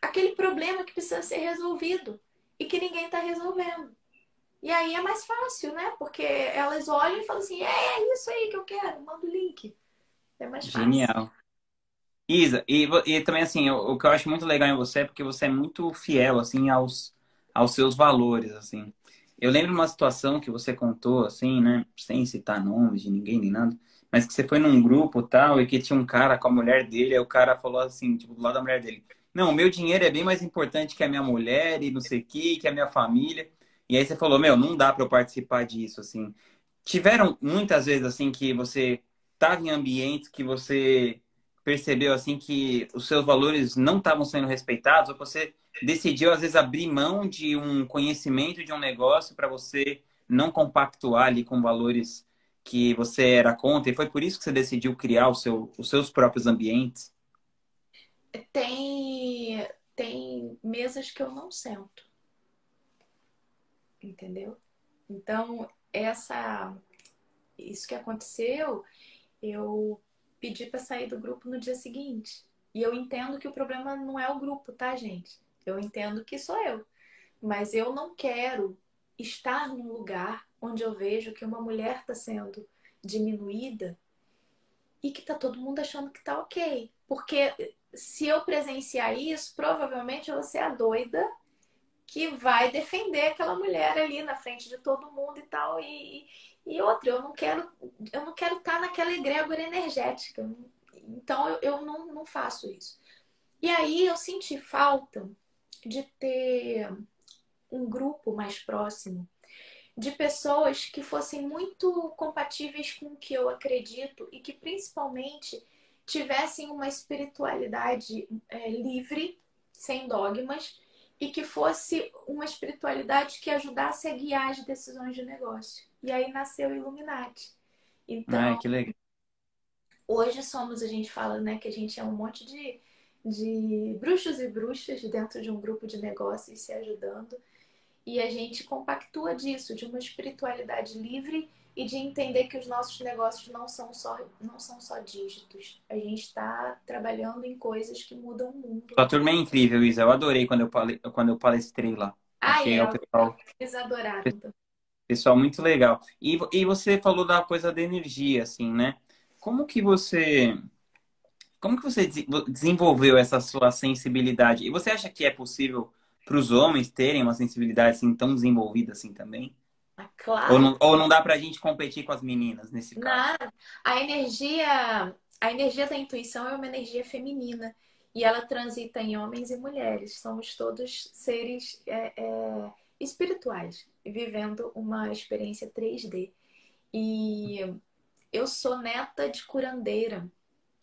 Aquele problema que precisa ser resolvido e que ninguém está resolvendo. E aí é mais fácil, né? Porque elas olham e falam assim: é isso aí que eu quero, manda o link. É mais fácil. genial. Isa, e também assim, o que eu acho muito legal em você é porque você é muito fiel assim aos seus valores, assim. Eu lembro uma situação que você contou assim, né, sem citar nomes de ninguém nem nada, mas que você foi num grupo tal e que tinha um cara com a mulher dele, aí o cara falou assim, tipo, do lado da mulher dele: "Não, o meu dinheiro é bem mais importante que a minha mulher e não sei o quê, que a minha família". E aí você falou: "Meu, não dá para eu participar disso assim". Tiveram muitas vezes assim que você estava em ambientes que você percebeu assim que os seus valores não estavam sendo respeitados, ou você decidiu às vezes abrir mão de um conhecimento de um negócio para você não compactuar ali com valores que você era contra, e foi por isso que você decidiu criar os seus próprios ambientes? Tem mesas que eu não sento. entendeu? Então, isso que aconteceu, eu pedi para sair do grupo no dia seguinte. E eu entendo que o problema não é o grupo, tá, gente? Eu entendo que sou eu. Mas eu não quero estar num lugar onde eu vejo que uma mulher está sendo diminuída e que tá todo mundo achando que tá ok. Porque se eu presenciar isso, provavelmente eu vou ser a doida que vai defender aquela mulher ali na frente de todo mundo e tal. E outra, eu não quero estar naquela egrégora energética. Então eu não faço isso. E aí eu senti falta de ter um grupo mais próximo de pessoas que fossem muito compatíveis com o que eu acredito e que principalmente tivessem uma espiritualidade livre, sem dogmas, e que fosse uma espiritualidade que ajudasse a guiar as decisões de negócio. E aí nasceu o Illuminati. Ai, Então, que legal. hoje a gente fala, né, que a gente é um monte de bruxos e bruxas dentro de um grupo de negócios se ajudando. E a gente compactua disso, de uma espiritualidade livre e de entender que os nossos negócios não são só dígitos. A gente está trabalhando em coisas que mudam o mundo. Sua turma é incrível, Isa. Eu adorei quando eu palestrei lá. Ah, Achei é, o pessoal, eles adoraram também. pessoal muito legal. E você falou da coisa da energia, assim, né? Como que você, como que você desenvolveu essa sua sensibilidade? E você acha que é possível para os homens terem uma sensibilidade assim tão desenvolvida assim também? Ah, claro, Ou não dá pra gente competir com as meninas nesse caso? nada. A energia da intuição é uma energia feminina e ela transita em homens e mulheres. Somos todos seres espirituais, vivendo uma experiência 3D. E eu sou neta de curandeira,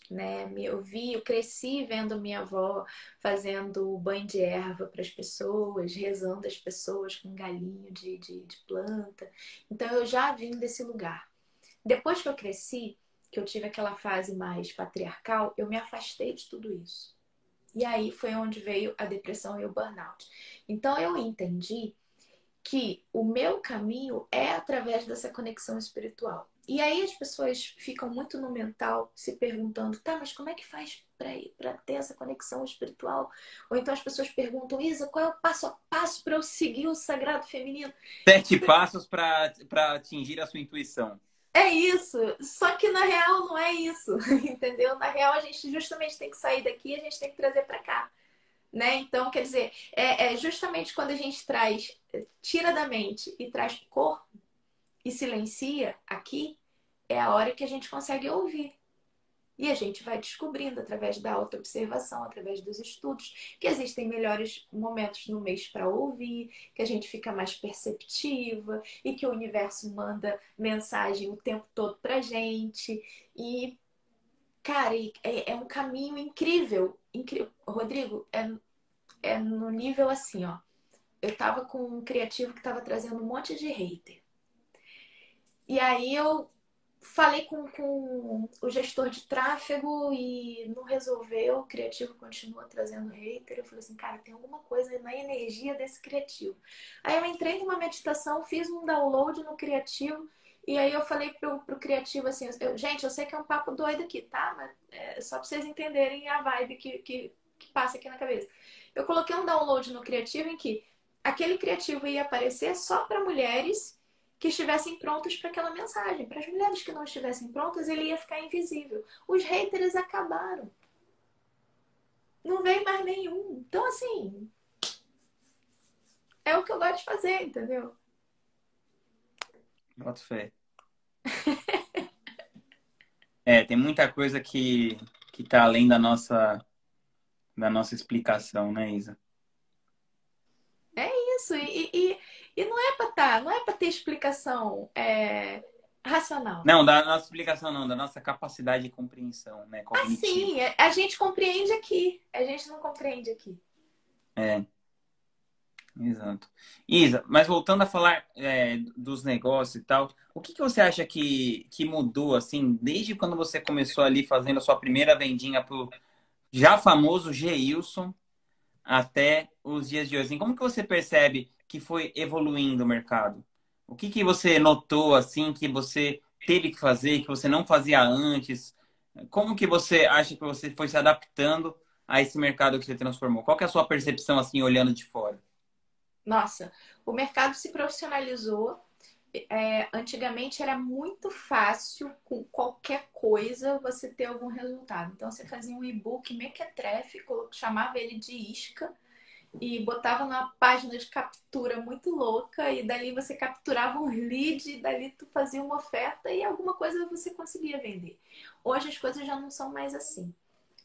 né? Eu cresci vendo minha avó fazendo banho de erva para as pessoas, rezando as pessoas com galinho de planta. Então eu já vim desse lugar. Depois que eu cresci, que eu tive aquela fase mais patriarcal, eu me afastei de tudo isso. E aí foi onde veio a depressão e o burnout. Então eu entendi que o meu caminho é através dessa conexão espiritual. E aí as pessoas ficam muito no mental se perguntando, tá, mas como é que faz para ter essa conexão espiritual? Ou então as pessoas perguntam, Isa, qual é o passo a passo para eu seguir o sagrado feminino? 7 passos para atingir a sua intuição. É isso, só que na real não é isso, entendeu? Na real a gente justamente tem que sair daqui e a gente tem que trazer para cá, né? Então, quer dizer, é justamente quando a gente tira da mente e traz pro corpo e silencia aqui, é a hora que a gente consegue ouvir. E a gente vai descobrindo através da autoobservação, através dos estudos, que existem melhores momentos no mês para ouvir, que a gente fica mais perceptiva e que o universo manda mensagem o tempo todo pra gente. E, cara, é um caminho incrível. Incrível. Rodrigo, é no nível assim, ó. Eu tava com um criativo que tava trazendo um monte de hater. E aí eu falei com o gestor de tráfego e não resolveu. O criativo continua trazendo hater. Eu falei assim, cara, tem alguma coisa na energia desse criativo. Aí eu entrei numa meditação, fiz um download no criativo. E aí eu falei pro criativo assim, gente, eu sei que é um papo doido aqui, tá? Mas é só pra vocês entenderem a vibe que passa aqui na cabeça. Eu coloquei um download no criativo em que aquele criativo ia aparecer só para mulheres que estivessem prontas para aquela mensagem. Para as mulheres que não estivessem prontas, ele ia ficar invisível. Os haters acabaram. Não veio mais nenhum. Então, assim, é o que eu gosto de fazer, entendeu? Boto fé. É, tem muita coisa que tá além da nossa explicação, né, Isa? É isso. E não é para não é para ter explicação racional. Não, da nossa explicação não, da nossa capacidade de compreensão, né, cognitiva. Assim, a gente compreende aqui. A gente não compreende aqui. É, exato. Isa, mas voltando a falar dos negócios e tal, o que você acha que mudou, assim, desde quando você começou ali fazendo a sua primeira vendinha pro já famoso Geilson até os dias de hoje? Assim, como que você percebe que foi evoluindo o mercado? O que que você notou assim que você teve que fazer, que você não fazia antes? Como que você acha que você foi se adaptando a esse mercado que você transformou? Qual que é a sua percepção assim olhando de fora? Nossa, o mercado se profissionalizou. Antigamente era muito fácil, com qualquer coisa, você ter algum resultado. Então, você fazia um e-book mequetrefe, chamava ele de isca, e botava numa página de captura muito louca, e dali você capturava um lead, e dali tu fazia uma oferta e alguma coisa você conseguia vender. Hoje as coisas já não são mais assim.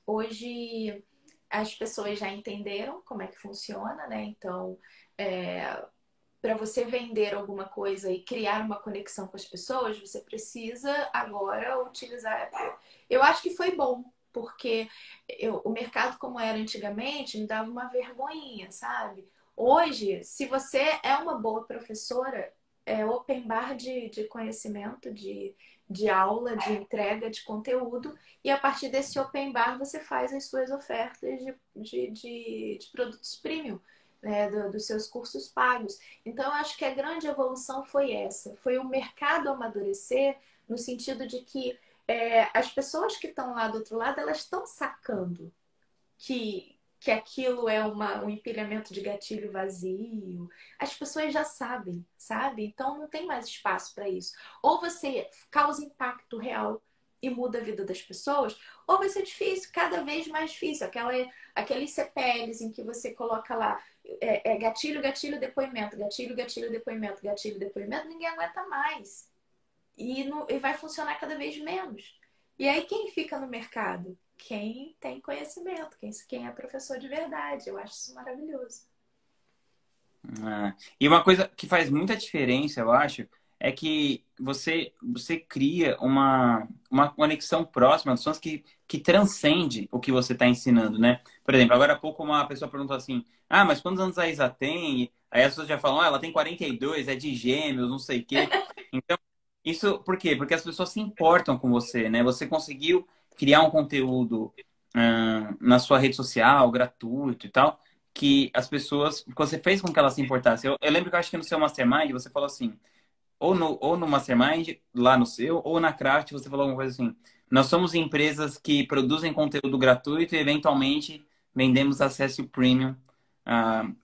Hoje as pessoas já entenderam como é que funciona, né? Então, para você vender alguma coisa e criar uma conexão com as pessoas, você precisa agora utilizar. Eu acho que foi bom, porque o mercado como era antigamente me dava uma vergonhinha, sabe? Hoje, se você é uma boa professora, é open bar de conhecimento, de aula, de entrega de conteúdo, e a partir desse open bar você faz as suas ofertas de produtos premium, né, dos seus cursos pagos. Então, eu acho que a grande evolução foi essa, foi o mercado amadurecer no sentido de que as pessoas que estão lá do outro lado, elas estão sacando que aquilo é um empilhamento de gatilho vazio. As pessoas já sabem, sabe? Então não tem mais espaço para isso. Ou você causa impacto real e muda a vida das pessoas, ou vai ser difícil, cada vez mais difícil. Aqueles CPLs em que você coloca lá gatilho, gatilho, depoimento, gatilho, gatilho, depoimento, gatilho, depoimento, ninguém aguenta mais. E vai funcionar cada vez menos. E aí quem fica no mercado? Quem tem conhecimento, quem é professor de verdade. Eu acho isso maravilhoso. E uma coisa que faz muita diferença, eu acho, é que você cria uma conexão próxima das pessoas que transcende o que você está ensinando, né? Por exemplo, agora há pouco uma pessoa perguntou assim: ah, mas quantos anos a Isa tem? Aí as pessoas já falam: ah, ela tem 42, é de gêmeos, não sei o quê. Então, isso por quê? Porque as pessoas se importam com você, né? Você conseguiu criar um conteúdo, na sua rede social, gratuito e tal que as pessoas, você fez com que elas se importassem. Eu lembro que eu acho que no seu Mastermind você falou assim, ou no Mastermind, lá no seu, ou na Craft, você falou alguma coisa assim. Nós somos empresas que produzem conteúdo gratuito e eventualmente vendemos acesso premium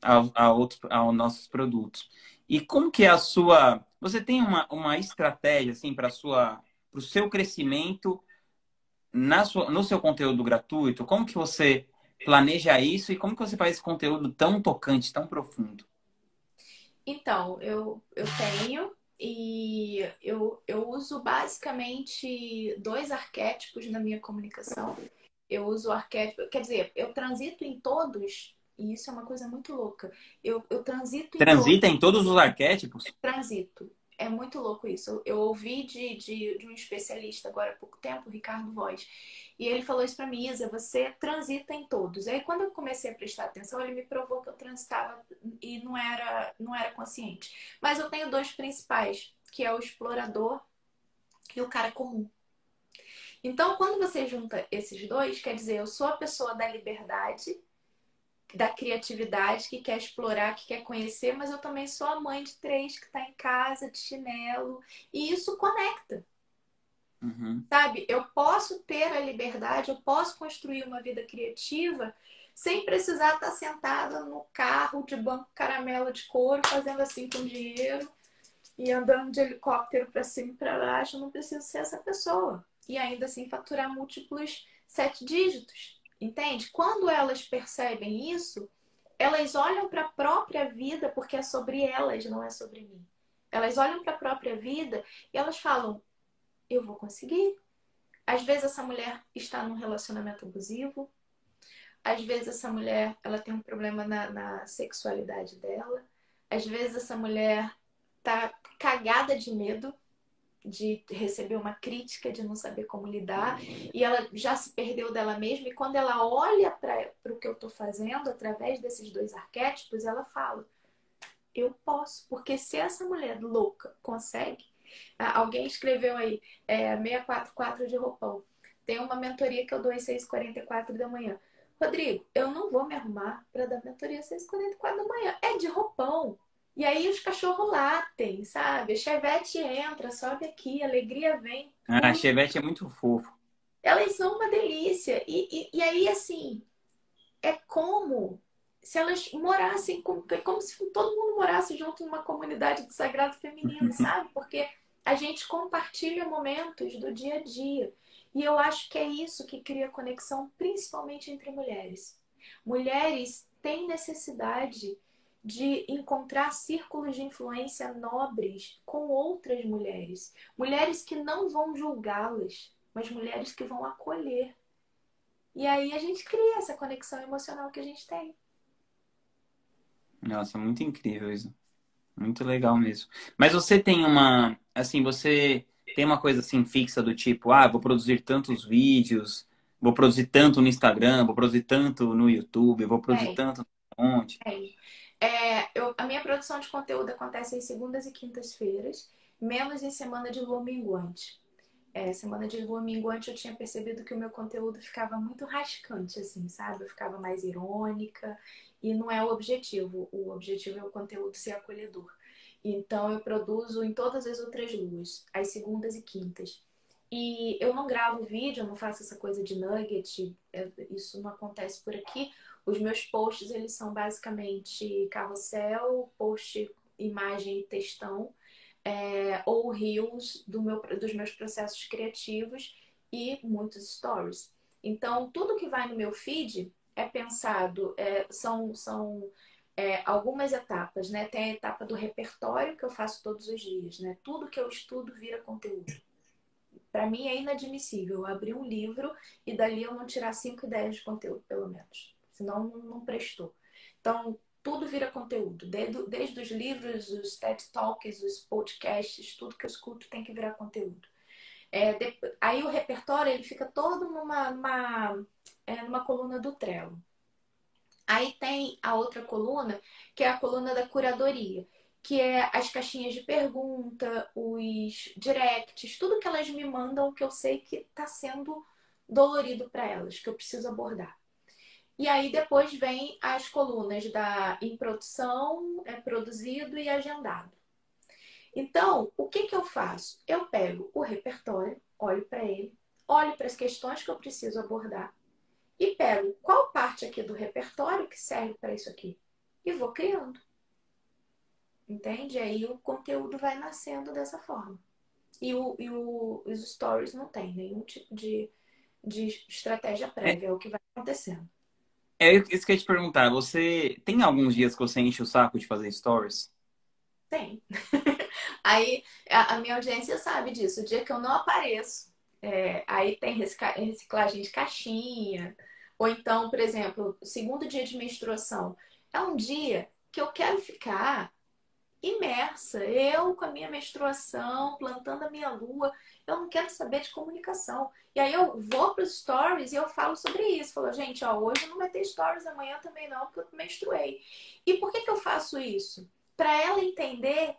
aos nossos produtos. E como que é a sua. Você tem uma estratégia assim para o seu crescimento no seu conteúdo gratuito? Como que você planeja isso e como que você faz esse conteúdo tão tocante, tão profundo? Então, eu tenho e eu uso basicamente dois arquétipos na minha comunicação. Eu uso o arquétipo, quer dizer, eu transito em todos, e isso é uma coisa muito louca. Eu transito em todos. Transita em todos os arquétipos? Transito. É muito louco isso. Eu ouvi de um especialista agora há pouco tempo, o Ricardo Voz, e ele falou isso para mim: Isa, você transita em todos. Aí quando eu comecei a prestar atenção, ele me provou que eu transitava e não era consciente. Mas eu tenho dois principais, que é o explorador e o cara comum. Então, quando você junta esses dois, quer dizer, eu sou a pessoa da liberdade, da criatividade, que quer explorar, que quer conhecer, mas eu também sou a mãe de três que está em casa de chinelo. E isso conecta, Uhum. sabe? Eu posso ter a liberdade, eu posso construir uma vida criativa sem precisar estar sentada no carro de banco caramelo de couro, fazendo assim com dinheiro e andando de helicóptero para cima e para baixo. Eu não preciso ser essa pessoa. E ainda assim faturar múltiplos 7 dígitos. Entende? Quando elas percebem isso, elas olham para a própria vida, porque é sobre elas, não é sobre mim. Elas olham para a própria vida e elas falam: eu vou conseguir. Às vezes essa mulher está num relacionamento abusivo, às vezes essa mulher ela tem um problema na sexualidade dela, às vezes essa mulher tá cagada de medo de receber uma crítica, de não saber como lidar, e ela já se perdeu dela mesma, e quando ela olha para o que eu estou fazendo através desses dois arquétipos, ela fala: eu posso, porque se essa mulher louca consegue, alguém escreveu aí, 644 de roupão, tem uma mentoria que eu dou às 6h44 da manhã. Rodrigo, eu não vou me arrumar para dar mentoria às 6h44 da manhã, é de roupão. E aí os cachorros latem, sabe? A Chevette entra, sobe aqui, a alegria vem, Ah, a pula. Chevette é muito fofo. Elas são uma delícia. E aí, assim, é como se elas morassem, como se todo mundo morasse junto numa comunidade do Sagrado Feminino, sabe? Porque a gente compartilha momentos do dia a dia. E eu acho que é isso que cria conexão, principalmente entre mulheres. Mulheres têm necessidade de encontrar círculos de influência nobres com outras mulheres. Mulheres que não vão julgá-las, mas mulheres que vão acolher. E aí a gente cria essa conexão emocional que a gente tem. Nossa, muito incrível isso. Muito legal mesmo. Mas você tem uma, assim, você tem uma coisa assim fixa do tipo, ah, vou produzir tantos vídeos, vou produzir tanto no Instagram, vou produzir tanto no YouTube, vou produzir Tem, tanto no monte. tem. A minha produção de conteúdo acontece em segundas e quintas-feiras, menos em semana de lua minguante. Semana de lua minguante eu tinha percebido que o meu conteúdo ficava muito rascante, assim, sabe? Eu ficava mais irônica e não é o objetivo. O objetivo é o conteúdo ser acolhedor. Então eu produzo em todas as outras luas, às segundas e quintas. E eu não gravo vídeo, eu não faço essa coisa de nugget, isso não acontece por aqui. Os meus posts, eles são basicamente carrossel, post, imagem e textão, ou reels dos meus processos criativos e muitos stories. Então, tudo que vai no meu feed é pensado, são algumas etapas, né? Tem a etapa do repertório que eu faço todos os dias, né? Tudo que eu estudo vira conteúdo. Para mim é inadmissível eu abrir um livro e dali eu não tirar 5 ideias de conteúdo, pelo menos. Senão não prestou. Então, tudo vira conteúdo. Desde os livros, os TED Talks, os podcasts, tudo que eu escuto tem que virar conteúdo. Aí o repertório ele fica todo numa coluna do Trello. Aí tem a outra coluna, que é a coluna da curadoria, que é as caixinhas de pergunta, os directs, tudo que elas me mandam que eu sei que está sendo dolorido para elas, que eu preciso abordar. E aí depois vem as colunas da em produção, produzido e agendado. Então, o que eu faço? Eu pego o repertório, olho para ele, olho para as questões que eu preciso abordar e pego qual parte aqui do repertório que serve para isso aqui e vou criando. Entende? Aí o conteúdo vai nascendo dessa forma. Os stories não tem nenhum tipo de estratégia É, prévia, é o que vai acontecendo. é isso que eu ia te perguntar. Você tem alguns dias que você enche o saco de fazer stories? Tem. Aí a minha audiência sabe disso. O dia que eu não apareço, aí tem reciclagem de caixinha. Ou então, por exemplo, o segundo dia de menstruação. É um dia que eu quero ficar imersa, eu com a minha menstruação, plantando a minha lua, eu não quero saber de comunicação. E aí eu vou para os stories e eu falo sobre isso. Falo, gente, ó, hoje não vai ter stories, amanhã também não, porque eu menstruei. E por que eu faço isso? Para ela entender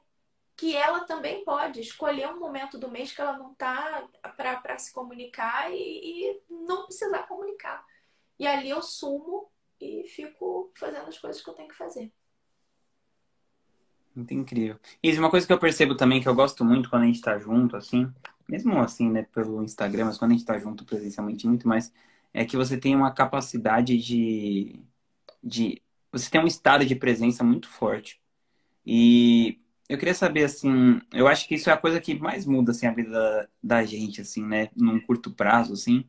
que ela também pode escolher um momento do mês que ela não tá para se comunicar e não precisar comunicar. E ali eu sumo e fico fazendo as coisas que eu tenho que fazer. Muito incrível. E uma coisa que eu percebo também que eu gosto muito quando a gente tá junto, assim, mesmo assim, né, pelo Instagram, mas quando a gente tá junto presencialmente muito mais, é que você tem uma capacidade de você tem um estado de presença muito forte. E eu queria saber, assim, eu acho que isso é a coisa que mais muda, assim, a vida da gente, assim, né, num curto prazo, assim,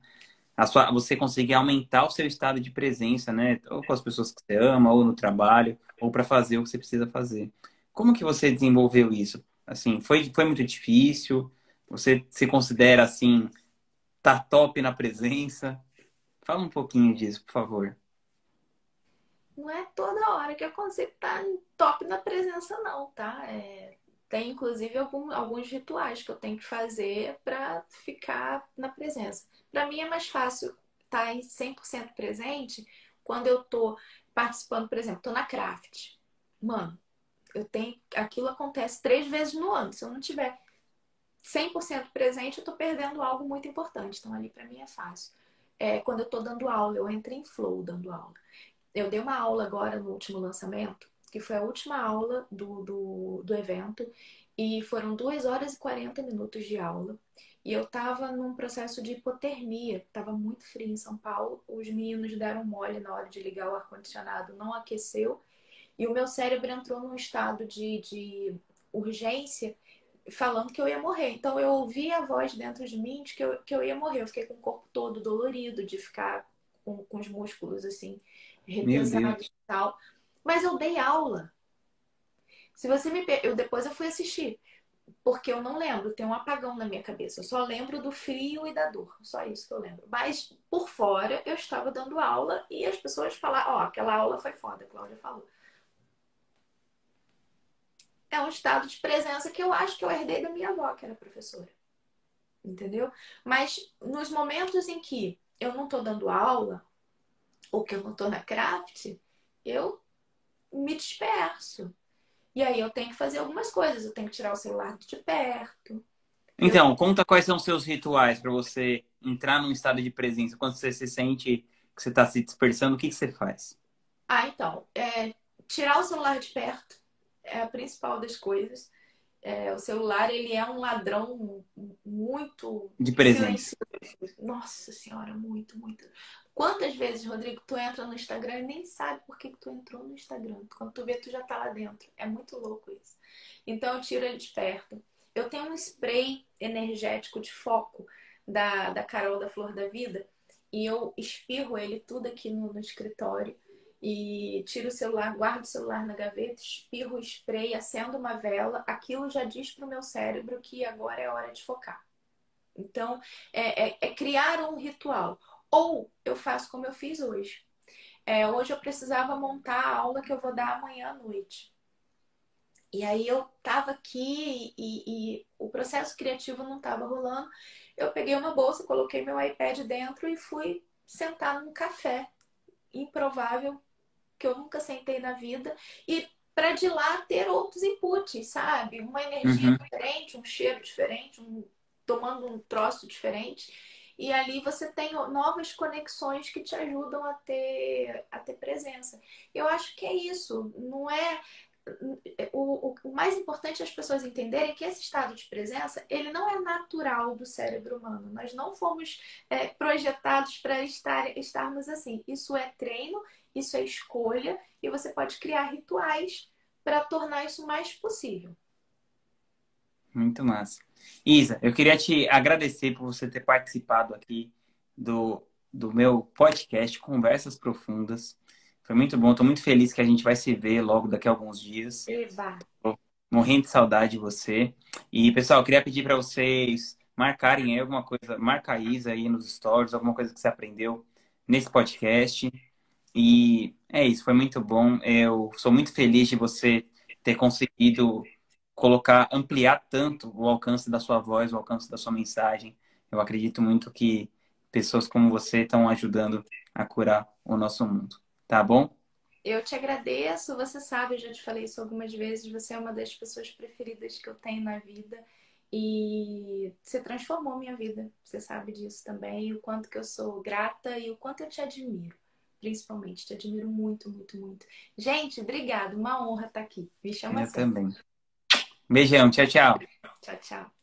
você conseguir aumentar o seu estado de presença, né? Ou com as pessoas que você ama, ou no trabalho, ou para fazer o que você precisa fazer. Como que você desenvolveu isso? Assim, foi muito difícil? Você se considera assim, tá top na presença? Fala um pouquinho disso, por favor. Não é toda hora que eu consigo estar top na presença, não, tá? Tem inclusive alguns rituais que eu tenho que fazer para ficar na presença. Para mim é mais fácil estar em 100% presente quando eu tô participando, por exemplo, tô na craft. Mano, aquilo acontece 3 vezes no ano. Se eu não tiver 100% presente, eu tô perdendo algo muito importante. Então ali para mim é fácil. Quando eu tô dando aula, eu entro em flow dando aula. Eu dei uma aula agora no último lançamento que foi a última aula do evento, e foram 2 horas e 40 minutos de aula. E eu estava num processo de hipotermia, estava muito frio em São Paulo, os meninos deram mole na hora de ligar o ar-condicionado, não aqueceu, e o meu cérebro entrou num estado de urgência, falando que eu ia morrer. Então eu ouvi a voz dentro de mim de que eu ia morrer. Eu fiquei com o corpo todo dolorido, de ficar com os músculos assim, Meu retesados Deus. e tal. Mas eu dei aula. Se você me. Depois eu fui assistir. Porque eu não lembro, tem um apagão na minha cabeça. Eu só lembro do frio e da dor. Só isso que eu lembro. Mas por fora eu estava dando aula e as pessoas falaram: Ó, aquela aula foi foda, a Cláudia falou. É um estado de presença que eu acho que eu herdei da minha avó, que era professora. Entendeu? Mas nos momentos em que eu não estou dando aula, ou que eu não estou na craft, eu me disperso. E aí eu tenho que fazer algumas coisas. Eu tenho que tirar o celular de perto. Eu Então, conta quais são os seus rituais para você entrar num estado de presença. Quando você se sente que você está se dispersando, o que que você faz? então, tirar o celular de perto é a principal das coisas. O celular, ele é um ladrão muito De presença. silencioso. Nossa Senhora, muito, muito. Quantas vezes, Rodrigo, tu entra no Instagram e nem sabe por que tu entrou no Instagram. Quando tu vê, tu já tá lá dentro. É muito louco isso. Então, eu tiro ele de perto. Eu tenho um spray energético de foco da Carol da Flor da Vida e eu espirro ele tudo aqui no escritório e tiro o celular, guardo o celular na gaveta, espirro o spray, acendo uma vela. Aquilo já diz pro meu cérebro que agora é hora de focar. Então, é criar um ritual. Ou eu faço como eu fiz hoje. Hoje eu precisava montar a aula que eu vou dar amanhã à noite. E aí eu tava aqui e o processo criativo não tava rolando. Eu peguei uma bolsa, coloquei meu iPad dentro e fui sentar num café improvável que eu nunca sentei na vida e para de lá ter outros inputs, sabe? Uma energia Uhum. diferente, um cheiro diferente, tomando um troço diferente. E ali você tem novas conexões que te ajudam a ter presença. Eu acho que é isso. Não é o mais importante é as pessoas entenderem que esse estado de presença ele não é natural do cérebro humano. Nós não fomos projetados para estarmos assim. Isso é treino, isso é escolha e você pode criar rituais para tornar isso mais possível. Muito massa. Isa, eu queria te agradecer por você ter participado aqui do meu podcast Conversas Profundas. Foi muito bom. Estou muito feliz que a gente vai se ver logo daqui a alguns dias. Eba! Tô morrendo de saudade de você. E, pessoal, eu queria pedir para vocês marcarem aí alguma coisa, marca a Isa aí nos stories, alguma coisa que você aprendeu nesse podcast. E é isso, foi muito bom. Eu sou muito feliz de você ter conseguido colocar, ampliar tanto o alcance da sua voz, o alcance da sua mensagem. Eu acredito muito que pessoas como você estão ajudando a curar o nosso mundo. Tá bom? Eu te agradeço, você sabe, eu já te falei isso algumas vezes, você é uma das pessoas preferidas que eu tenho na vida e você transformou minha vida, você sabe disso também, o quanto que eu sou grata e o quanto eu te admiro, principalmente, te admiro muito, muito, muito. Gente, obrigado, uma honra estar aqui, me chama Eu sempre. também. Beijão, tchau, tchau. Tchau, tchau.